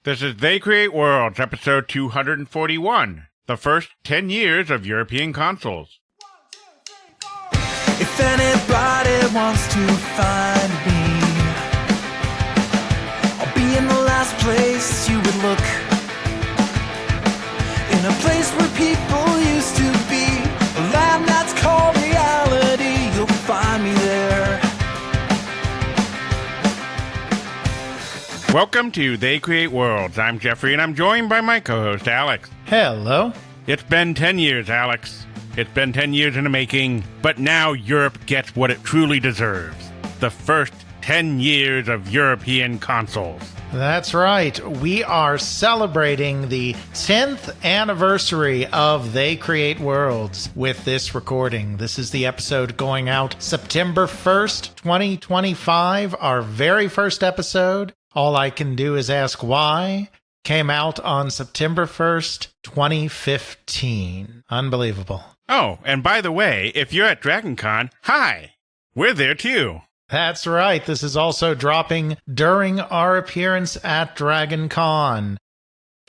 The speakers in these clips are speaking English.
This is They Create Worlds, episode 241, the first 10 years of European consoles. If anybody wants to find me, I'll be in the last place you would look. In a place where people used to be, a land that's called reality, you'll find me there. Welcome to They Create Worlds. I'm Jeffrey, and I'm joined by my co-host, Alex. Hello. It's been 10 years, Alex. It's been 10 years in the making, but now Europe gets what it truly deserves. The first 10 years of European consoles. That's right. We are celebrating the 10th anniversary of They Create Worlds with this recording. This is the episode going out September 1st, 2025, our very first episode. All I can do is ask why. Came out on September 1st, 2015. Unbelievable. Oh, and by the way, if you're at DragonCon, hi! We're there too. That's right. This is also dropping during our appearance at DragonCon.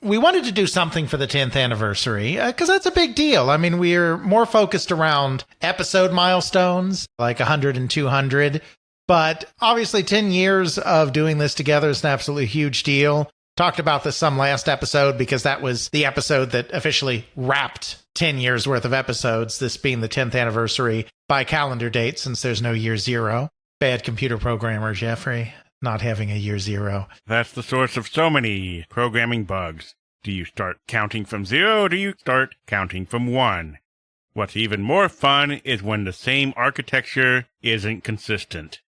We wanted to do something for the 10th anniversary, because that's a big deal. I mean, we're more focused around episode milestones, like 100 and 200. But obviously 10 years of doing this together is an absolutely huge deal. Talked about this some last episode because that was the episode that officially wrapped 10 years worth of episodes, this being the 10th anniversary by calendar date since there's no year zero. Bad computer programmer, Jeffrey, not having a year zero. That's the source of so many programming bugs. Do you start counting from 0 or do you start counting from 1? What's even more fun is when the same architecture isn't consistent.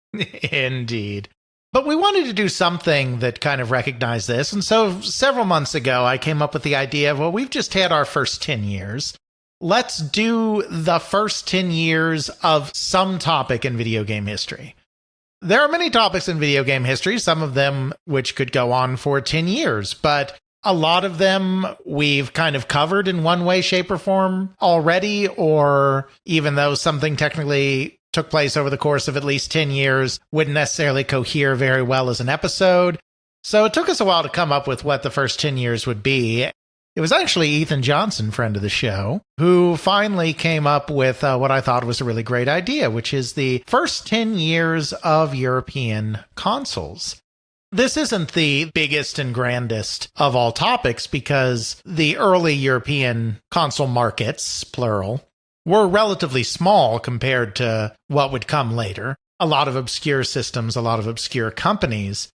Indeed. But we wanted to do something that kind of recognized this. And so several months ago, I came up with the idea of, well, we've just had our first 10 years. Let's do the first 10 years of some topic in video game history. There are many topics in video game history, some of them which could go on for 10 years, but a lot of them we've kind of covered in one way, shape, or form already, or even though something technically took place over the course of at least 10 years, wouldn't necessarily cohere very well as an episode. So it took us a while to come up with what the first 10 years would be. It was actually Ethan Johnson, friend of the show, who finally came up with what I thought was a really great idea, which is the first 10 years of European consoles. This isn't the biggest and grandest of all topics because the early European console markets, plural, were relatively small compared to what would come later. A lot of obscure systems, a lot of obscure companies.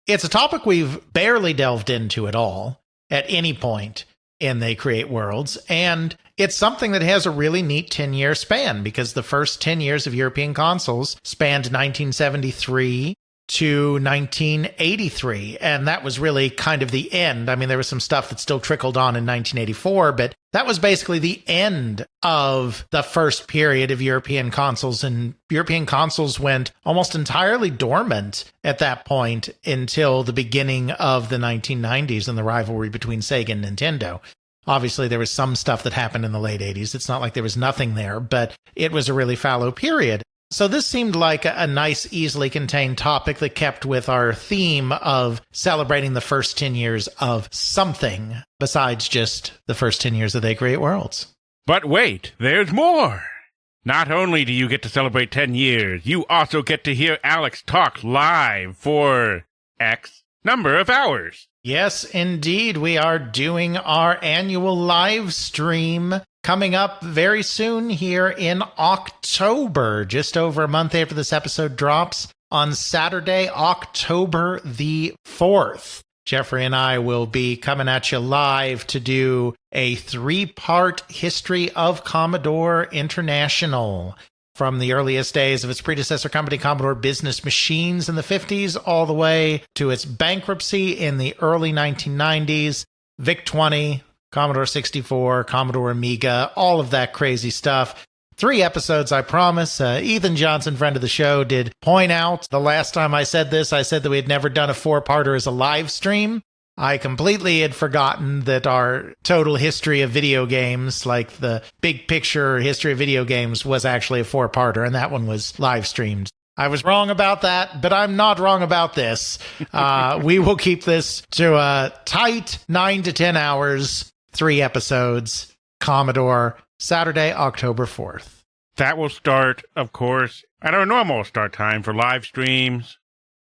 It's a topic we've barely delved into at all at any point in They Create Worlds, and it's something that has a really neat 10-year span because the first 10 years of European consoles spanned 1973 to 1983, and that was really kind of the end. I mean, there was some stuff that still trickled on in 1984, but that was basically the end of the first period of European consoles, and European consoles went almost entirely dormant at that point until the beginning of the 1990s and the rivalry between Sega and Nintendo. Obviously, there was some stuff that happened in the late 80s. It's not like there was nothing there, but it was a really fallow period. So this seemed like a nice, easily contained topic that kept with our theme of celebrating the first 10 years of something besides just the first 10 years of They Create Worlds. But wait, there's more! Not only do you get to celebrate 10 years, you also get to hear Alex talk live for X number of hours. Yes, indeed. We are doing our annual live stream coming up very soon here in October, just over a month after this episode drops, on Saturday, October the 4th. Jeffrey and I will be coming at you live to do a 3-part history of Commodore International, from the earliest days of its predecessor company, Commodore Business Machines in the 50s, all the way to its bankruptcy in the early 1990s, VIC-20, Commodore 64, Commodore Amiga, all of that crazy stuff. 3 episodes, I promise. Ethan Johnson, friend of the show, did point out the last time I said this, I said that we had never done a 4-parter as a live stream. I completely had forgotten that our total history of video games, like the big picture history of video games, was actually a 4-parter, and that one was live streamed. I was wrong about that, but I'm not wrong about this. We will keep this to a tight 9 to 10 hours, 3 episodes. Commodore, Saturday, October 4th. That will start, of course, at our normal start time for live streams.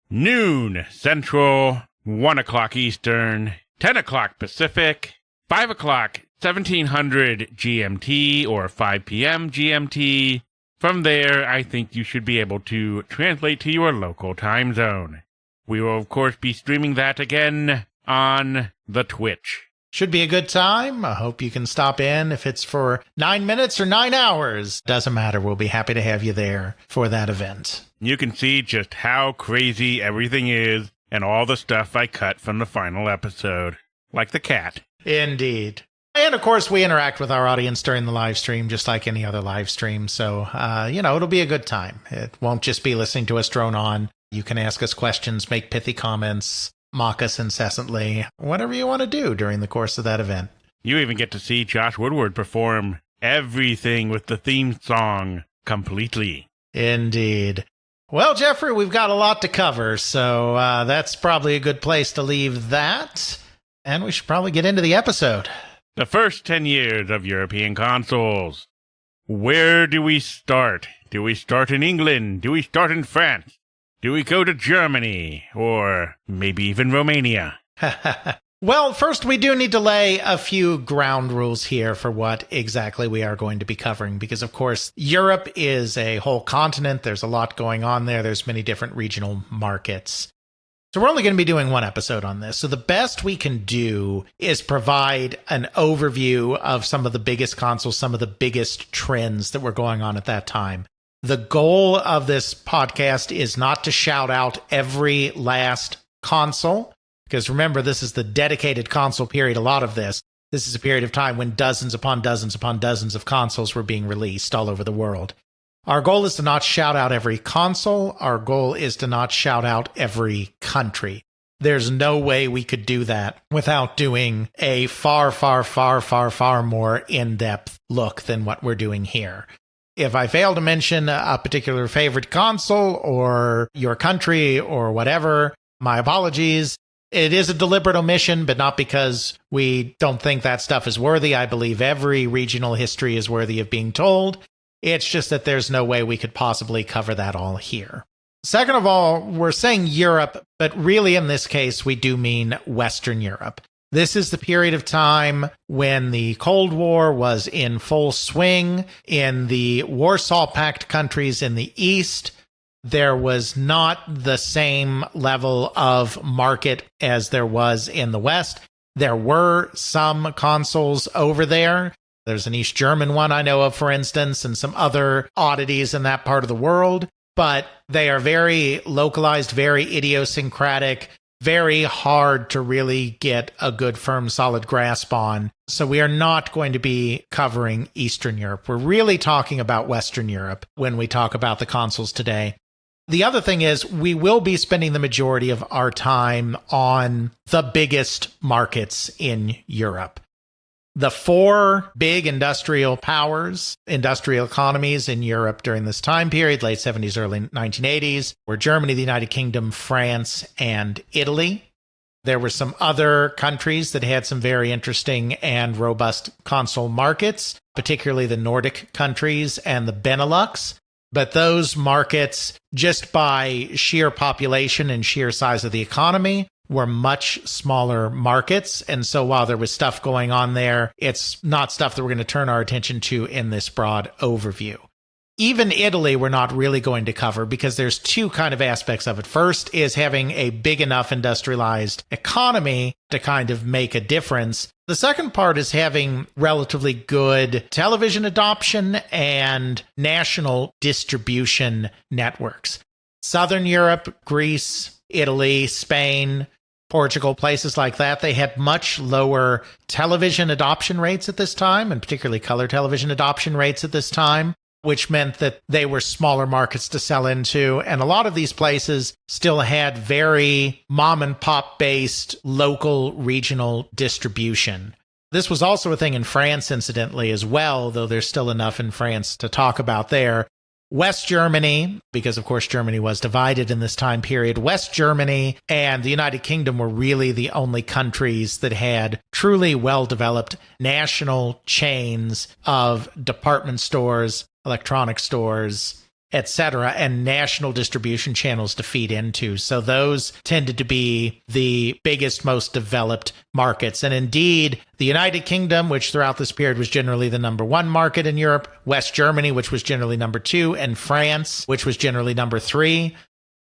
Noon Central, 1 o'clock Eastern, 10 o'clock Pacific, 5 o'clock 1700 GMT or 5 p.m. GMT. From there, I think you should be able to translate to your local time zone. We will, of course, be streaming that again on the Twitch. Should be a good time. I hope you can stop in if it's for 9 minutes or 9 hours. Doesn't matter. We'll be happy to have you there for that event. You can see just how crazy everything is and all the stuff I cut from the final episode. Like the cat. Indeed. And, of course, we interact with our audience during the live stream, just like any other live stream. So, it'll be a good time. It won't just be listening to us drone on. You can ask us questions, make pithy comments, mock us incessantly, whatever you want to do during the course of that event. You even get to see Josh Woodward perform everything with the theme song completely. Indeed. Well, Jeffrey, we've got a lot to cover, so that's probably a good place to leave that. And we should probably get into the episode. The first 10 years of European consoles. Where do we start? Do we start in England? Do we start in France? Do we go to Germany? Or maybe even Romania? Well, first we do need to lay a few ground rules here for what exactly we are going to be covering, because of course Europe is a whole continent. There's a lot going on there. There's many different regional markets. So we're only going to be doing one episode on this. So the best we can do is provide an overview of some of the biggest consoles, some of the biggest trends that were going on at that time. The goal of this podcast is not to shout out every last console, because remember, this is the dedicated console period. A lot of this is a period of time when dozens upon dozens upon dozens of consoles were being released all over the world. Our goal is to not shout out every console. Our goal is to not shout out every country. There's no way we could do that without doing a far, far, far, far, far more in-depth look than what we're doing here. If I fail to mention a particular favorite console or your country or whatever, my apologies. It is a deliberate omission, but not because we don't think that stuff is worthy. I believe every regional history is worthy of being told. It's just that there's no way we could possibly cover that all here. Second of all, we're saying Europe, but really in this case, we do mean Western Europe. This is the period of time when the Cold War was in full swing. In the Warsaw Pact countries in the East, there was not the same level of market as there was in the West. There were some consoles over there. There's an East German one I know of, for instance, and some other oddities in that part of the world. But they are very localized, very idiosyncratic, very hard to really get a good, firm, solid grasp on. So we are not going to be covering Eastern Europe. We're really talking about Western Europe when we talk about the consoles today. The other thing is we will be spending the majority of our time on the biggest markets in Europe. The 4 big industrial powers, industrial economies in Europe during this time period, late 70s, early 1980s, were Germany, the United Kingdom, France, and Italy. There were some other countries that had some very interesting and robust console markets, particularly the Nordic countries and the Benelux. But those markets, just by sheer population and sheer size of the economy, were much smaller markets. And so while there was stuff going on there, it's not stuff that we're going to turn our attention to in this broad overview. Even Italy, we're not really going to cover because there's 2 kind of aspects of it. First is having a big enough industrialized economy to kind of make a difference. The second part is having relatively good television adoption and national distribution networks. Southern Europe, Greece, Italy, Spain, Portugal, places like that, they had much lower television adoption rates at this time, and particularly color television adoption rates at this time, which meant that they were smaller markets to sell into. And a lot of these places still had very mom and pop based local regional distribution. This was also a thing in France, incidentally, as well, though there's still enough in France to talk about there. West Germany, because of course Germany was divided in this time period, West Germany and the United Kingdom were really the only countries that had truly well-developed national chains of department stores, electronic stores, etc., and national distribution channels to feed into. So those tended to be the biggest, most developed markets. And indeed, the United Kingdom, which throughout this period was generally the number one market in Europe, West Germany, which was generally number two, and France, which was generally number three,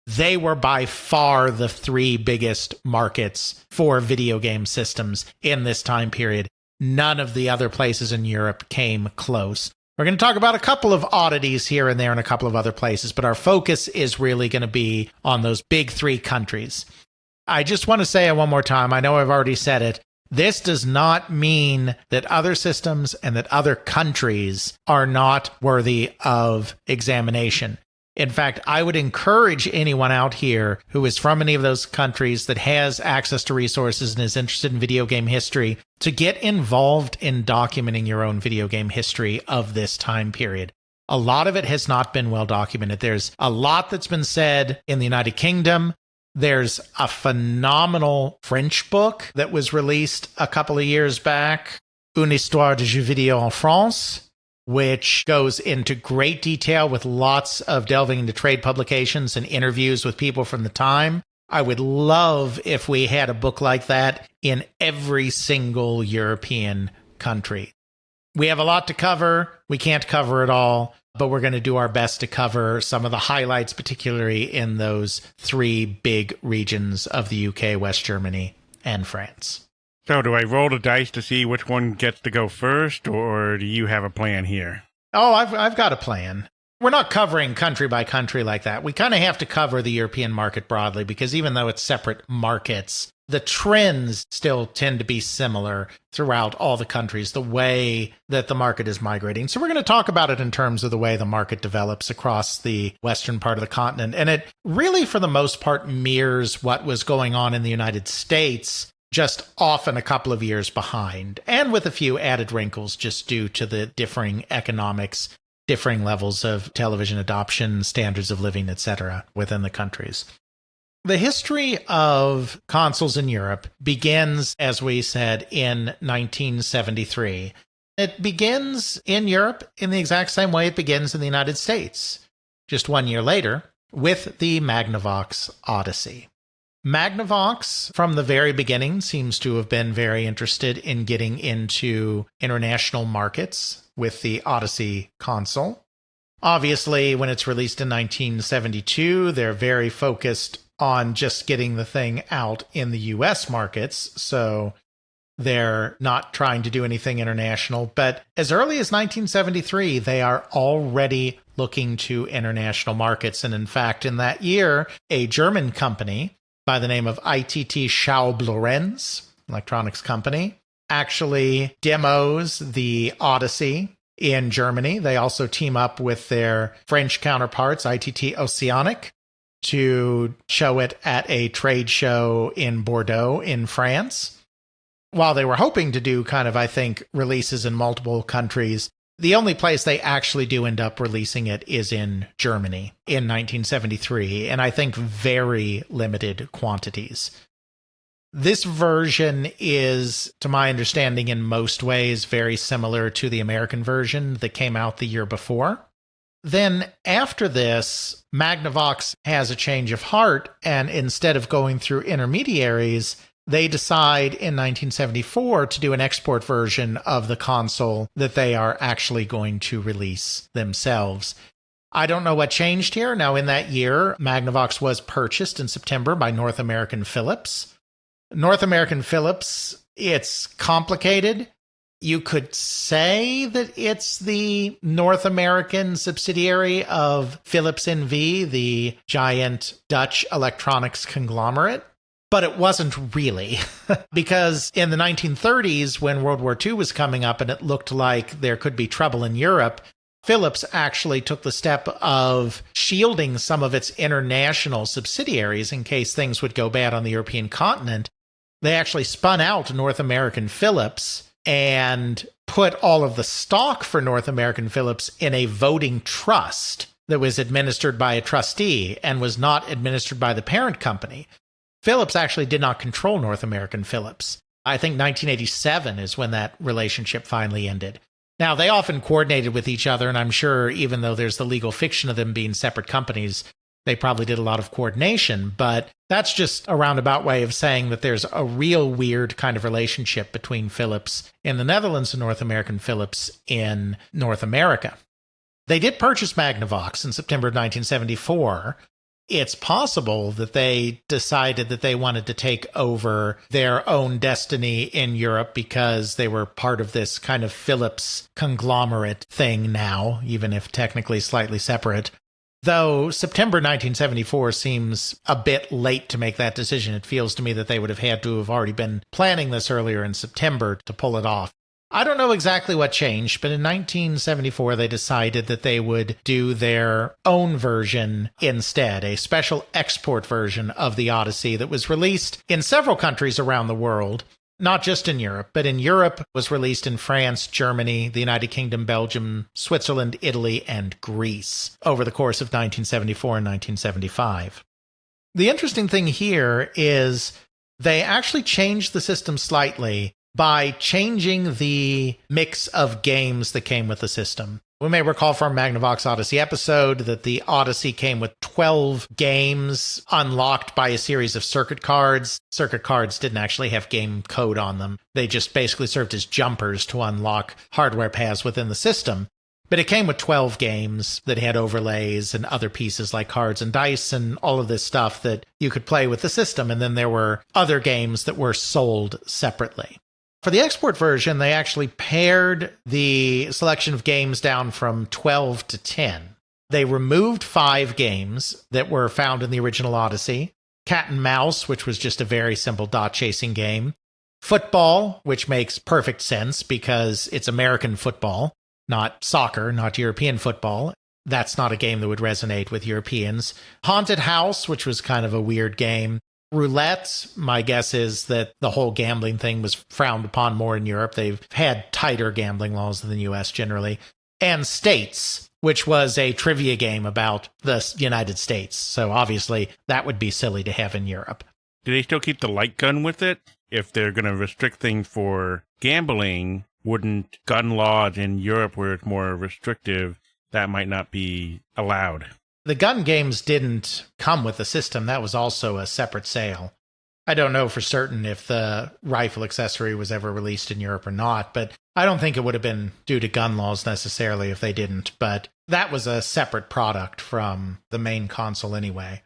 they were by far the three biggest markets for video game systems in this time period. None of the other places in Europe came close. We're going to talk about a couple of oddities here and there in a couple of other places, but our focus is really going to be on those big three countries. I just want to say it one more time. I know I've already said it. This does not mean that other systems and that other countries are not worthy of examination. In fact, I would encourage anyone out here who is from any of those countries that has access to resources and is interested in video game history to get involved in documenting your own video game history of this time period. A lot of it has not been well documented. There's a lot that's been said in the United Kingdom. There's a phenomenal French book that was released a couple of years back, Une histoire de jeux vidéo en France, which goes into great detail with lots of delving into trade publications and interviews with people from the time. I would love if we had a book like that in every single European country. We have a lot to cover. We can't cover it all, but we're going to do our best to cover some of the highlights, particularly in those three big regions of the UK, West Germany, and France. So do I roll the dice to see which one gets to go first, or do you have a plan here? Oh, I've got a plan. We're not covering country by country like that. We kind of have to cover the European market broadly because even though it's separate markets, the trends still tend to be similar throughout all the countries, the way that the market is migrating. So we're going to talk about it in terms of the way the market develops across the western part of the continent. And it really, for the most part, mirrors what was going on in the United States, just often a couple of years behind, and with a few added wrinkles just due to the differing economics, differing levels of television adoption, standards of living, etc., within the countries. The history of consoles in Europe begins, as we said, in 1973. It begins in Europe in the exact same way it begins in the United States, just 1 year later, with the Magnavox Odyssey. Magnavox, from the very beginning, seems to have been very interested in getting into international markets with the Odyssey console. Obviously, when it's released in 1972, they're very focused on just getting the thing out in the US markets, so they're not trying to do anything international. But as early as 1973, they are already looking to international markets. And in fact, in that year, a German company by the name of ITT Schaub-Lorenz, electronics company, actually demos the Odyssey in Germany. They also team up with their French counterparts, ITT Oceanic, to show it at a trade show in Bordeaux in France. While they were hoping to do kind of, I think, releases in multiple countries, the only place they actually do end up releasing it is in Germany in 1973, and I think very limited quantities. This version is, to my understanding, in most ways very similar to the American version that came out the year before. Then after this, Magnavox has a change of heart, and instead of going through intermediaries, they decide in 1974 to do an export version of the console that they are actually going to release themselves. I don't know what changed here. Now, in that year, Magnavox was purchased in September by North American Philips. North American Philips, it's complicated. You could say that it's the North American subsidiary of Philips NV, the giant Dutch electronics conglomerate. But it wasn't really, because in the 1930s, when World War II was coming up and it looked like there could be trouble in Europe, Philips actually took the step of shielding some of its international subsidiaries in case things would go bad on the European continent. They actually spun out North American Philips and put all of the stock for North American Philips in a voting trust that was administered by a trustee and was not administered by the parent company. Philips actually did not control North American Philips. I think 1987 is when that relationship finally ended. Now, they often coordinated with each other, and I'm sure even though there's the legal fiction of them being separate companies, they probably did a lot of coordination, but that's just a roundabout way of saying that there's a real weird kind of relationship between Philips in the Netherlands and North American Philips in North America. They did purchase Magnavox in September of 1974. It's possible that they decided that they wanted to take over their own destiny in Europe because they were part of this kind of Philips conglomerate thing now, even if technically slightly separate. Though September 1974 seems a bit late to make that decision. It feels to me that they would have had to have already been planning this earlier in September to pull it off. I don't know exactly what changed, but in 1974 they decided that they would do their own version instead, a special export version of the Odyssey that was released in several countries around the world. Not just in Europe, but in Europe was released in France, Germany, the United Kingdom, Belgium, Switzerland, Italy, and Greece over the course of 1974 and 1975. The interesting thing here is they actually changed the system slightly by changing the mix of games that came with the system. We may recall from our Magnavox Odyssey episode that the Odyssey came with 12 games unlocked by a series of circuit cards. Circuit cards didn't actually have game code on them. They just basically served as jumpers to unlock hardware paths within the system. But it came with 12 games that had overlays and other pieces like cards and dice and all of this stuff that you could play with the system. And then there were other games that were sold separately. For the export version, they actually pared the selection of games down from 12 to 10. They removed 5 games that were found in the original Odyssey. Cat and Mouse, which was just a very simple dot chasing game. Football, which makes perfect sense because it's American football, not soccer, not European football. That's not a game that would resonate with Europeans. Haunted House, which was kind of a weird game. Roulette, my guess is that the whole gambling thing was frowned upon more in Europe. They've had tighter gambling laws than the US generally. And States, which was a trivia game about the United States. So obviously that would be silly to have in Europe. Do they still keep the light gun with it? If they're going to restrict things for gambling, wouldn't gun laws in Europe where it's more restrictive, that might not be allowed? The gun games didn't come with the system. That was also a separate sale. I don't know for certain if the rifle accessory was ever released in Europe or not, but I don't think it would have been due to gun laws necessarily if they didn't. But that was a separate product from the main console anyway.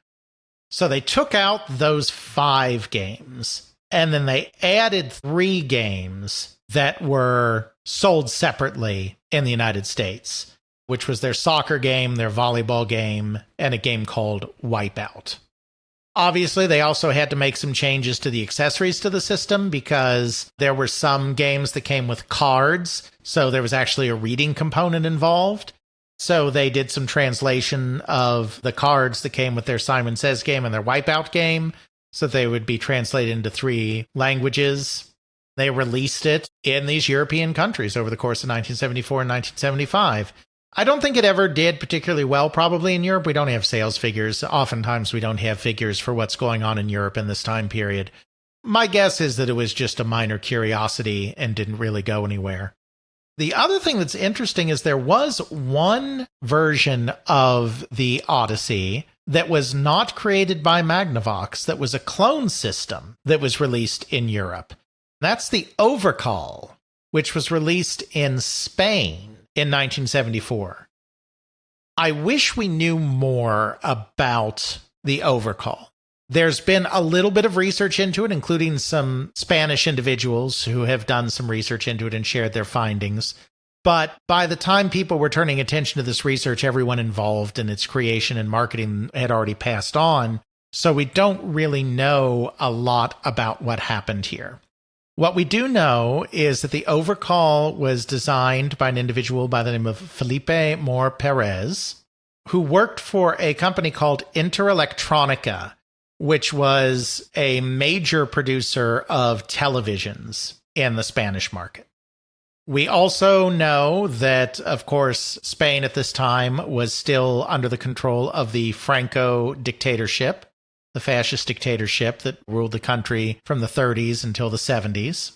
So they took out those 5 games, and then they added 3 games that were sold separately in the United States, which was their soccer game, their volleyball game, and a game called Wipeout. Obviously, they also had to make some changes to the accessories to the system because there were some games that came with cards, so there was actually a reading component involved. So they did some translation of the cards that came with their Simon Says game and their Wipeout game, so they would be translated into 3 languages. They released it in these European countries over the course of 1974 and 1975. I don't think it ever did particularly well, probably in Europe. We don't have sales figures. Oftentimes we don't have figures for what's going on in Europe in this time period. My guess is that it was just a minor curiosity and didn't really go anywhere. The other thing that's interesting is there was one version of the Odyssey that was not created by Magnavox, that was a clone system that was released in Europe. That's the Overkal, which was released in Spain in 1974. I wish we knew more about the Overkal. There's been a little bit of research into it, including some Spanish individuals who have done some research into it and shared their findings. But by the time people were turning attention to this research, everyone involved in its creation and marketing had already passed on. So we don't really know a lot about what happened here. What we do know is that the Overkal was designed by an individual by the name of Felipe Mor Perez, who worked for a company called Interelectronica, which was a major producer of televisions in the Spanish market. We also know that, of course, Spain at this time was still under the control of the Franco dictatorship, the fascist dictatorship that ruled the country from the 30s until the 70s.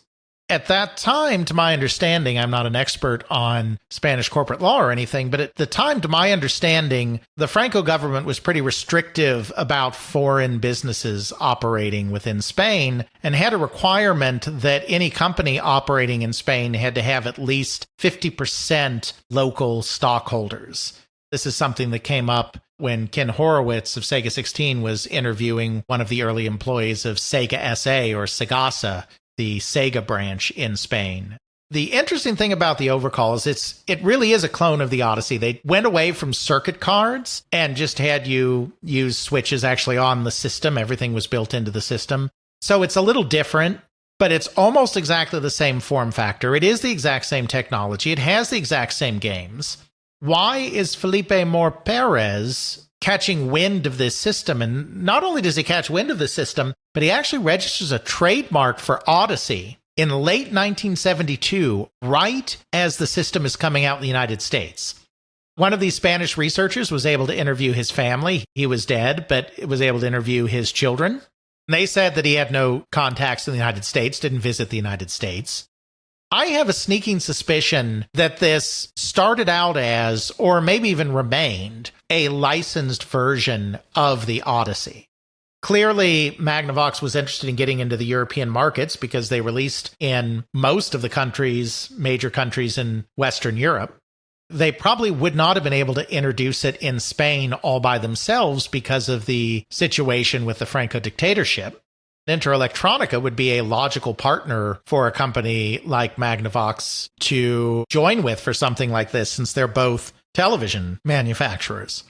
At that time, to my understanding, I'm not an expert on Spanish corporate law or anything, but at the time, to my understanding, the Franco government was pretty restrictive about foreign businesses operating within Spain and had a requirement that any company operating in Spain had to have at least 50% local stockholders. This is something that came up when Ken Horowitz of Sega 16 was interviewing one of the early employees of Sega SA or Segasa, the Sega branch in Spain. The interesting thing about the Overkal is it really is a clone of the Odyssey. They went away from circuit cards and just had you use switches actually on the system. Everything was built into the system. So it's a little different, but it's almost exactly the same form factor. It is the exact same technology. It has the exact same games. Why is Felipe Mor Perez catching wind of this system? And not only does he catch wind of the system, but he actually registers a trademark for Odyssey in late 1972, right as the system is coming out in the United States. One of these Spanish researchers was able to interview his family. He was dead, but was able to interview his children. And they said that he had no contacts in the United States, didn't visit the United States. I have a sneaking suspicion that this started out as, or maybe even remained, a licensed version of the Odyssey. Clearly, Magnavox was interested in getting into the European markets because they released in most of the major countries in Western Europe. They probably would not have been able to introduce it in Spain all by themselves because of the situation with the Franco dictatorship. Electronica would be a logical partner for a company like Magnavox to join with for something like this, since they're both television manufacturers.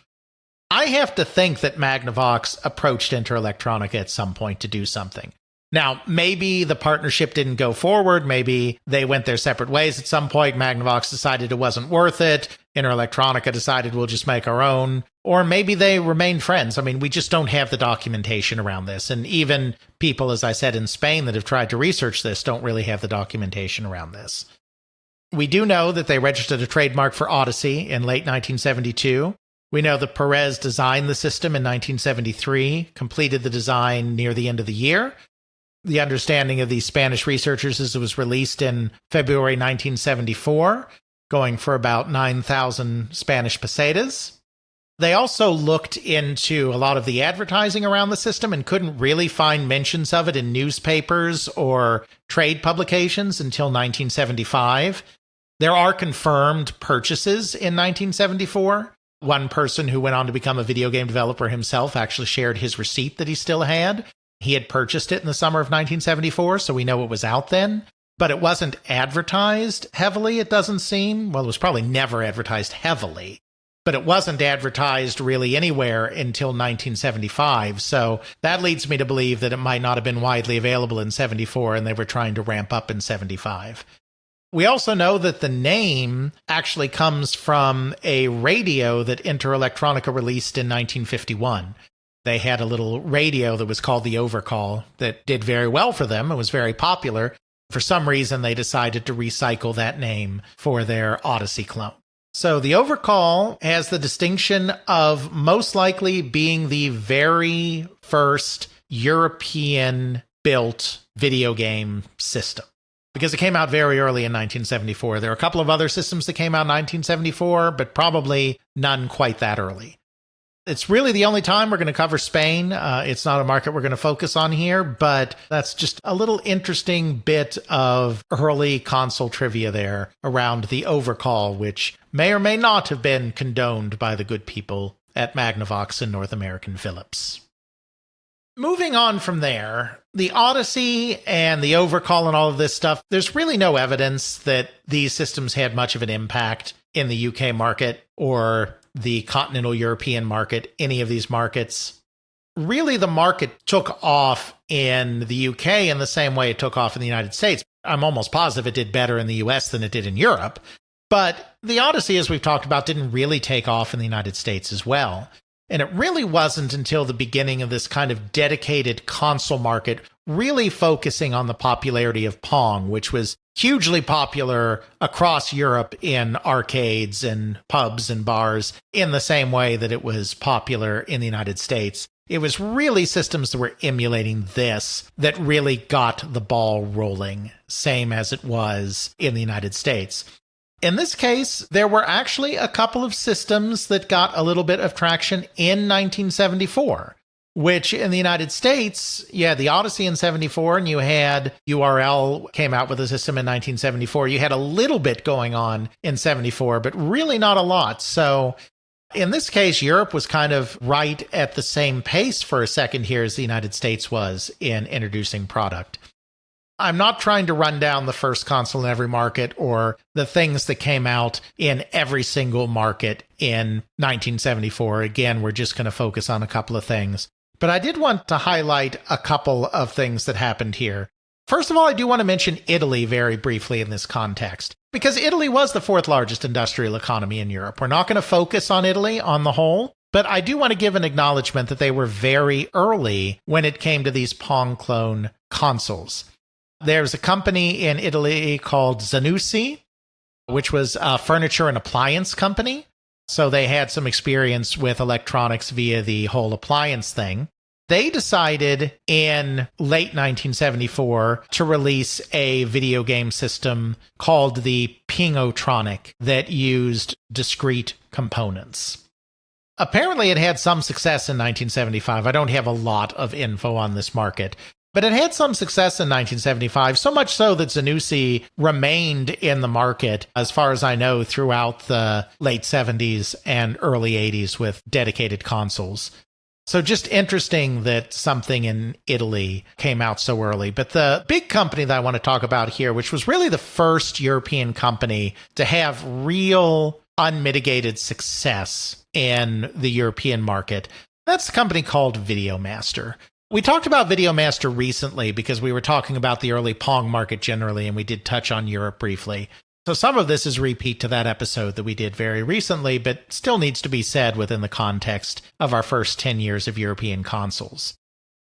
I have to think that Magnavox approached Electronica at some point to do something. Now, maybe the partnership didn't go forward. Maybe they went their separate ways at some point. Magnavox decided it wasn't worth it. Electronica decided we'll just make our own. Or maybe they remained friends. I mean, we just don't have the documentation around this. And even people, as I said, in Spain that have tried to research this don't really have the documentation around this. We do know that they registered a trademark for Odyssey in late 1972. We know that Perez designed the system in 1973, completed the design near the end of the year. The understanding of these Spanish researchers is it was released in February 1974, going for about 9,000 Spanish pesetas. They also looked into a lot of the advertising around the system and couldn't really find mentions of it in newspapers or trade publications until 1975. There are confirmed purchases in 1974. One person who went on to become a video game developer himself actually shared his receipt that he still had. He had purchased it in the summer of 1974, so we know it was out then. But it wasn't advertised heavily, it doesn't seem. Well, it was probably never advertised heavily. But it wasn't advertised really anywhere until 1975. So that leads me to believe that it might not have been widely available in 74, and they were trying to ramp up in 75. We also know that the name actually comes from a radio that Electronica released in 1951. They had a little radio that was called the Overkal that did very well for them. It was very popular. For some reason, they decided to recycle that name for their Odyssey clone. So the Overkal has the distinction of most likely being the very first European-built video game system, because it came out very early in 1974. There are a couple of other systems that came out in 1974, but probably none quite that early. It's really the only time we're going to cover Spain. It's not a market we're going to focus on here, but that's just a little interesting bit of early console trivia there around the Overkal, which may or may not have been condoned by the good people at Magnavox and North American Philips. Moving on from there, the Odyssey and the Overkal and all of this stuff, there's really no evidence that these systems had much of an impact in the UK market or the continental European market, any of these markets. Really, the market took off in the UK in the same way it took off in the United States. I'm almost positive it did better in the US than it did in Europe. But the Odyssey, as we've talked about, didn't really take off in the United States as well. And it really wasn't until the beginning of this kind of dedicated console market really focusing on the popularity of Pong, which was hugely popular across Europe in arcades and pubs and bars in the same way that it was popular in the United States. It was really systems that were emulating this that really got the ball rolling, same as it was in the United States. In this case, there were actually a couple of systems that got a little bit of traction in 1974, which in the United States, you had the Odyssey in 74, and you had URL came out with a system in 1974. You had a little bit going on in 74, but really not a lot. So in this case, Europe was kind of right at the same pace for a second here as the United States was in introducing product. I'm not trying to run down the first console in every market or the things that came out in every single market in 1974. Again, we're just going to focus on a couple of things. But I did want to highlight a couple of things that happened here. First of all, I do want to mention Italy very briefly in this context, because Italy was the fourth largest industrial economy in Europe. We're not going to focus on Italy on the whole, but I do want to give an acknowledgement that they were very early when it came to these Pong clone consoles. There's a company in Italy called Zanussi, which was a furniture and appliance company. So they had some experience with electronics via the whole appliance thing. They decided in late 1974 to release a video game system called the Play-O-Tronic that used discrete components. Apparently, it had some success in 1975. I don't have a lot of info on this market, but it had some success in 1975, so much so that Zanussi remained in the market, as far as I know, throughout the late 70s and early 80s with dedicated consoles. So just interesting that something in Italy came out so early. But the big company that I want to talk about here, which was really the first European company to have real unmitigated success in the European market, that's a company called Videomaster. We talked about Videomaster recently because we were talking about the early Pong market generally, and we did touch on Europe briefly. So some of this is a repeat to that episode that we did very recently, but still needs to be said within the context of our first 10 years of European consoles.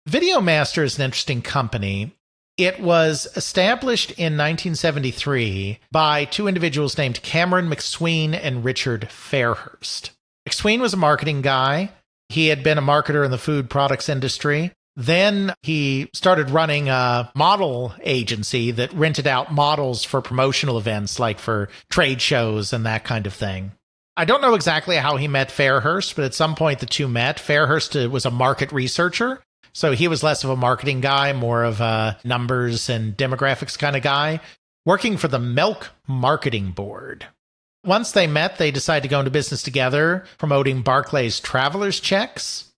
Videomaster is an interesting company. It was established in 1973 by two individuals named Cameron McSween and Richard Fairhurst. McSween was a marketing guy. He had been a marketer in the food products industry. Then he started running a model agency that rented out models for promotional events, like for trade shows and that kind of thing. I don't know exactly how he met Fairhurst, but at some point the two met. Fairhurst was a market researcher, so he was less of a marketing guy, more of a numbers and demographics kind of guy, working for the Milk Marketing Board. Once they met, they decided to go into business together, promoting Barclays Traveler's Checks.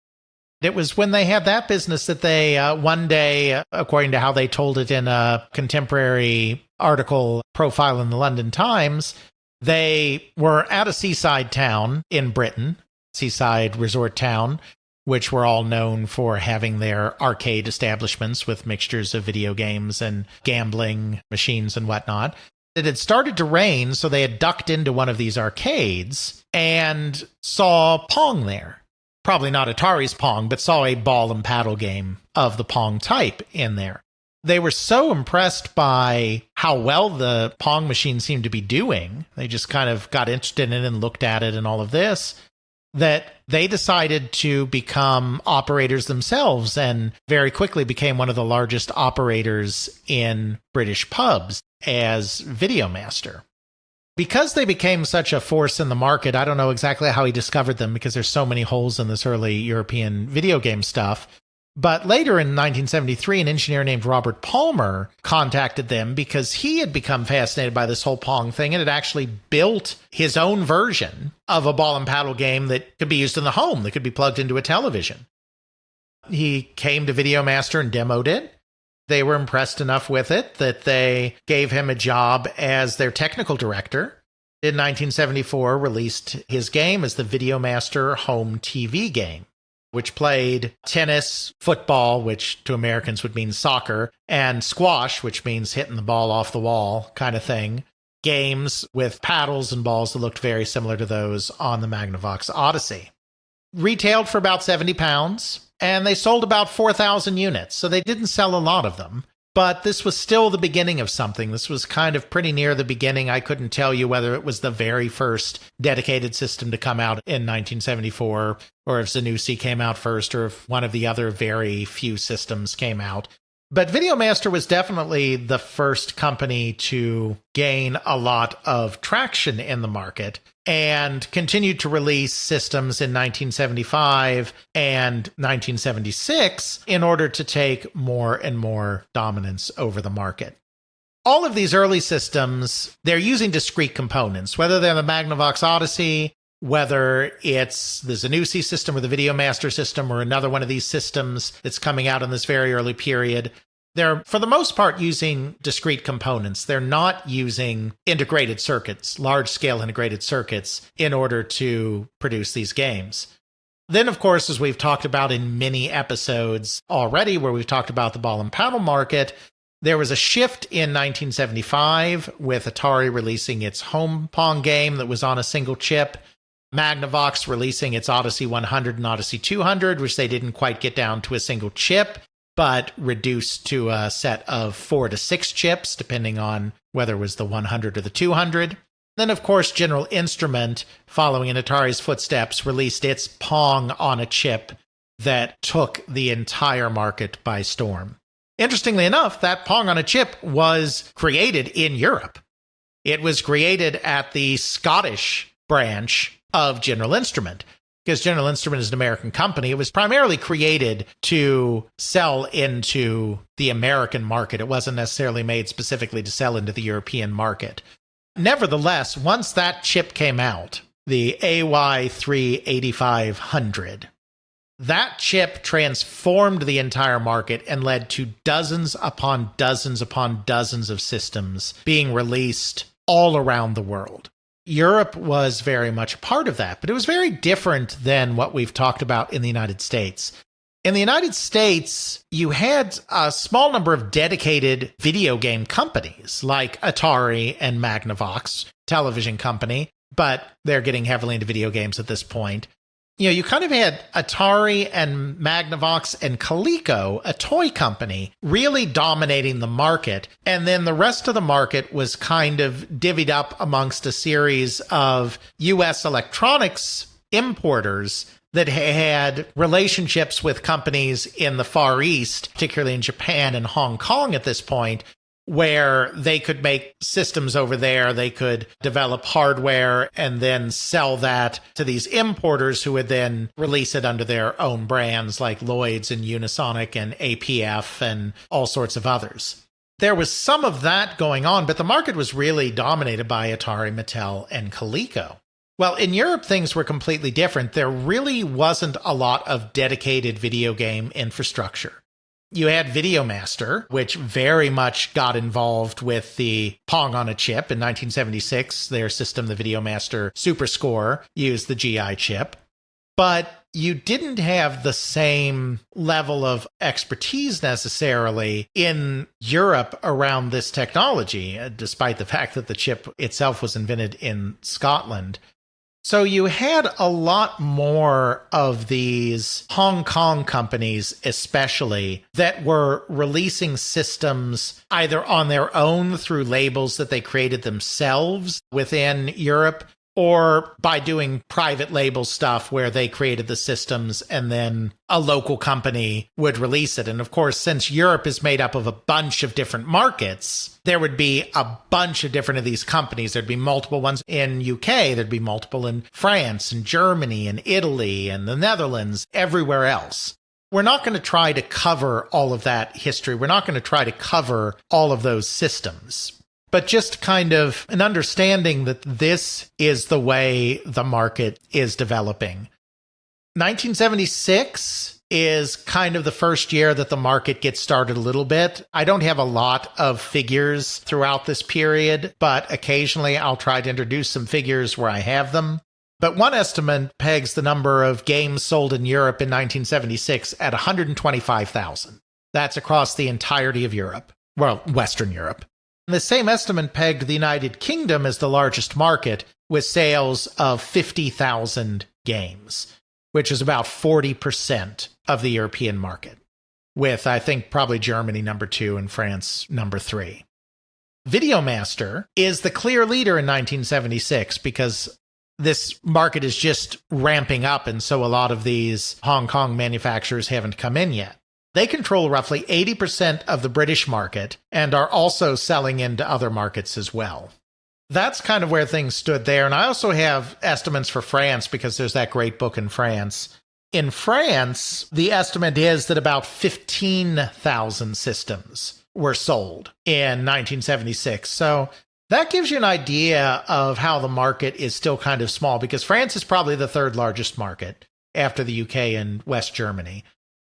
It was when they had that business that they, one day, according to how they told it in a contemporary article profile in the London Times, they were at a seaside town in Britain, seaside resort town, which were all known for having their arcade establishments with mixtures of video games and gambling machines and whatnot. It had started to rain, so they had ducked into one of these arcades and saw Pong there. Probably not Atari's Pong, but saw a ball and paddle game of the Pong type in there. They were so impressed by how well the Pong machine seemed to be doing, they just kind of got interested in it and looked at it and all of this, that they decided to become operators themselves and very quickly became one of the largest operators in British pubs as Videomaster. Because they became such a force in the market, I don't know exactly how he discovered them because there's so many holes in this early European video game stuff. But later in 1973, an engineer named Robert Palmer contacted them because he had become fascinated by this whole Pong thing and had actually built his own version of a ball and paddle game that could be used in the home, that could be plugged into a television. He came to Videomaster and demoed it. They were impressed enough with it that they gave him a job as their technical director. In 1974, released his game as the Videomaster home TV game, which played tennis, football, which to Americans would mean soccer, and squash, which means hitting the ball off the wall kind of thing. Games with paddles and balls that looked very similar to those on the Magnavox Odyssey. retailed for about £70, and they sold about 4,000 units, so they didn't sell a lot of them. But this was still the beginning of something. This was kind of pretty near the beginning. I couldn't tell you whether it was the very first dedicated system to come out in 1974, or if Zanussi came out first, or if one of the other very few systems came out. But Videomaster was definitely the first company to gain a lot of traction in the market and continued to release systems in 1975 and 1976 in order to take more and more dominance over the market. All of these early systems, they're using discrete components, whether they're the Magnavox Odyssey, whether it's the Zanussi system or the Videomaster system or another one of these systems that's coming out in this very early period. They're, for the most part, using discrete components. They're not using integrated circuits, large-scale integrated circuits, in order to produce these games. Then, of course, as we've talked about in many episodes already, where we've talked about the ball and paddle market, there was a shift in 1975 with Atari releasing its home Pong game that was on a single chip, Magnavox releasing its Odyssey 100 and Odyssey 200, which they didn't quite get down to a single chip, but reduced to a set of 4 to 6 chips, depending on whether it was the 100 or the 200. Then, of course, General Instrument, following in Atari's footsteps, released its Pong on a chip that took the entire market by storm. Interestingly enough, that Pong on a chip was created in Europe. It was created at the Scottish branch of General Instrument. Because General Instrument is an American company, it was primarily created to sell into the American market. It wasn't necessarily made specifically to sell into the European market. Nevertheless, once that chip came out, the AY38500, that chip transformed the entire market and led to dozens upon dozens upon dozens of systems being released all around the world. Europe was very much a part of that, but it was very different than what we've talked about in the United States. In the United States, you had a small number of dedicated video game companies like Atari and Magnavox, television company, but they're getting heavily into video games at this point. You know, you kind of had Atari and Magnavox and Coleco, a toy company, really dominating the market. And then the rest of the market was kind of divvied up amongst a series of U.S. electronics importers that had relationships with companies in the Far East, particularly in Japan and Hong Kong at this point, where they could make systems over there, they could develop hardware and then sell that to these importers who would then release it under their own brands like Lloyd's and Unisonic and APF and all sorts of others. There was some of that going on, but the market was really dominated by Atari, Mattel, and Coleco. Well, in Europe, things were completely different. There really wasn't a lot of dedicated video game infrastructure. You had Videomaster, which very much got involved with the Pong on a chip in 1976. Their system, the Videomaster Superscore, used the GI chip. But you didn't have the same level of expertise necessarily in Europe around this technology, despite the fact that the chip itself was invented in Scotland. So you had a lot more of these Hong Kong companies, especially, that were releasing systems either on their own through labels that they created themselves within Europe, or by doing private label stuff where they created the systems and then a local company would release it. And of course, since Europe is made up of a bunch of different markets, there would be a bunch of different of these companies. There'd be multiple ones in UK, there'd be multiple in France and Germany and Italy and the Netherlands, everywhere else. We're not going to try to cover all of that history. We're not going to try to cover all of those systems. But just kind of an understanding that this is the way the market is developing. 1976 is kind of the first year that the market gets started a little bit. I don't have a lot of figures throughout this period, but occasionally I'll try to introduce some figures where I have them. But one estimate pegs the number of games sold in Europe in 1976 at 125,000. That's across the entirety of Europe. Well, Western Europe. The same estimate pegged the United Kingdom as the largest market, with sales of 50,000 games, which is about 40% of the European market, with, I think, probably Germany number 2 and France number 3. Videomaster is the clear leader in 1976 because this market is just ramping up, and so a lot of these Hong Kong manufacturers haven't come in yet. They control roughly 80% of the British market and are also selling into other markets as well. That's kind of where things stood there. And I also have estimates for France because there's that great book in France. In France, the estimate is that about 15,000 systems were sold in 1976. So that gives you an idea of how the market is still kind of small, because France is probably the third largest market after the UK and West Germany.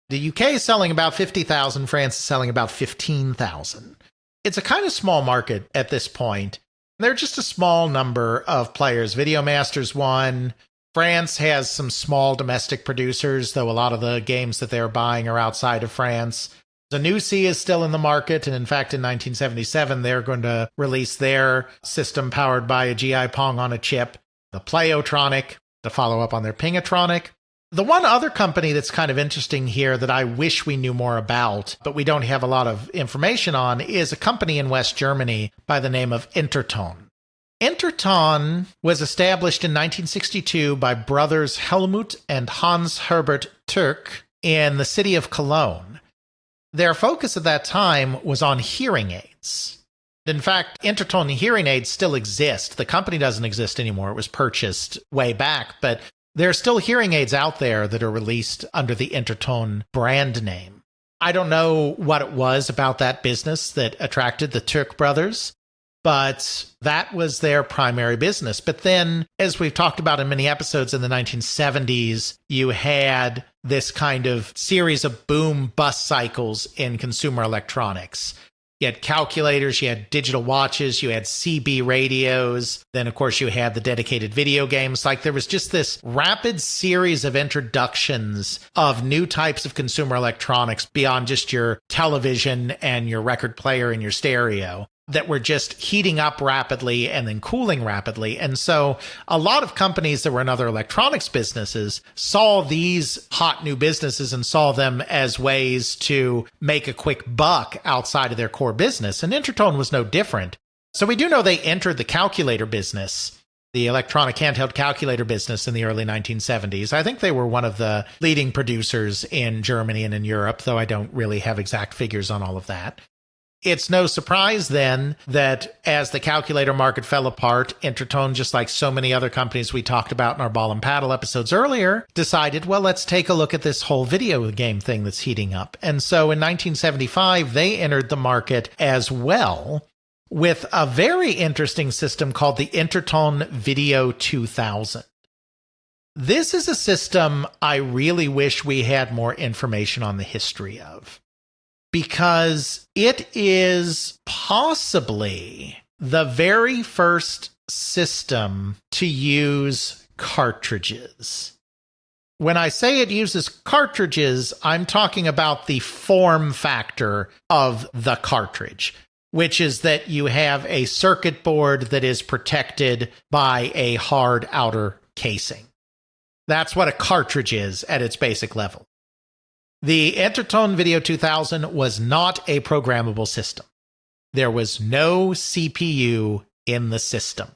The UK is selling about 50,000, France is selling about 15,000. It's a kind of small market at this point. They're just a small number of players. Videomaster's one. France has some small domestic producers, though a lot of the games that they're buying are outside of France. Zanussi is still in the market, and in fact, in 1977, they're going to release their system powered by a GI Pong on a chip, the Play-O-Tronic, to follow up on their Pingatronic. The one other company that's kind of interesting here that I wish we knew more about, but we don't have a lot of information on, is a company in West Germany by the name of Interton. Interton was established in 1962 by brothers Helmut and Hans Herbert Türk in the city of Cologne. Their focus at that time was on hearing aids. In fact, Interton hearing aids still exist. The company doesn't exist anymore. It was purchased way back, but there are still hearing aids out there that are released under the Interton brand name. I don't know what it was about that business that attracted the Türk brothers, but that was their primary business. But then, as we've talked about in many episodes in the 1970s, you had this kind of series of boom-bust cycles in consumer electronics. You had calculators, you had digital watches, you had CB radios. Then, of course, you had the dedicated video games. Like, there was just this rapid series of introductions of new types of consumer electronics beyond just your television and your record player and your stereo that were just heating up rapidly and then cooling rapidly. And so a lot of companies that were in other electronics businesses saw these hot new businesses and saw them as ways to make a quick buck outside of their core business. And Interton was no different. So we do know they entered the calculator business, the electronic handheld calculator business, in the early 1970s. I think they were one of the leading producers in Germany and in Europe, though I don't really have exact figures on all of that. It's no surprise then that as the calculator market fell apart, Interton, just like so many other companies we talked about in our Ball and Paddle episodes earlier, decided, well, let's take a look at this whole video game thing that's heating up. And so in 1975, they entered the market as well with a very interesting system called the Interton Video 2000. This is a system I really wish we had more information on the history of, because it is possibly the very first system to use cartridges. When I say it uses cartridges, I'm talking about the form factor of the cartridge, which is that you have a circuit board that is protected by a hard outer casing. That's what a cartridge is at its basic level. The Interton Video 2000 was not a programmable system. There was no CPU in the system.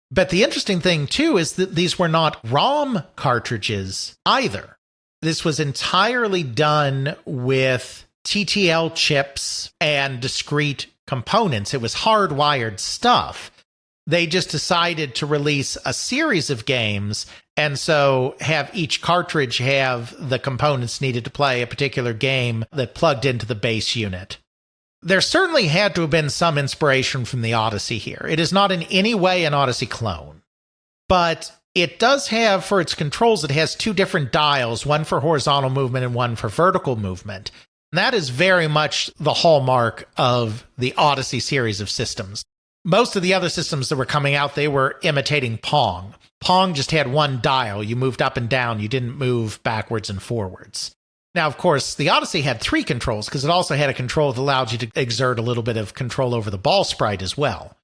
But the interesting thing, too, is that these were not ROM cartridges either. This was entirely done with TTL chips and discrete components. It was hardwired stuff. They just decided to release a series of games and so have each cartridge have the components needed to play a particular game that plugged into the base unit. There certainly had to have been some inspiration from the Odyssey here. It is not in any way an Odyssey clone, but it does have, for its controls, it has two different dials, one for horizontal movement and one for vertical movement. And that is very much the hallmark of the Odyssey series of systems. Most of the other systems that were coming out, they were imitating Pong. Pong just had one dial. You moved up and down. You didn't move backwards and forwards. Now, of course, the Odyssey had three controls because it also had a control that allowed you to exert a little bit of control over the ball sprite as well.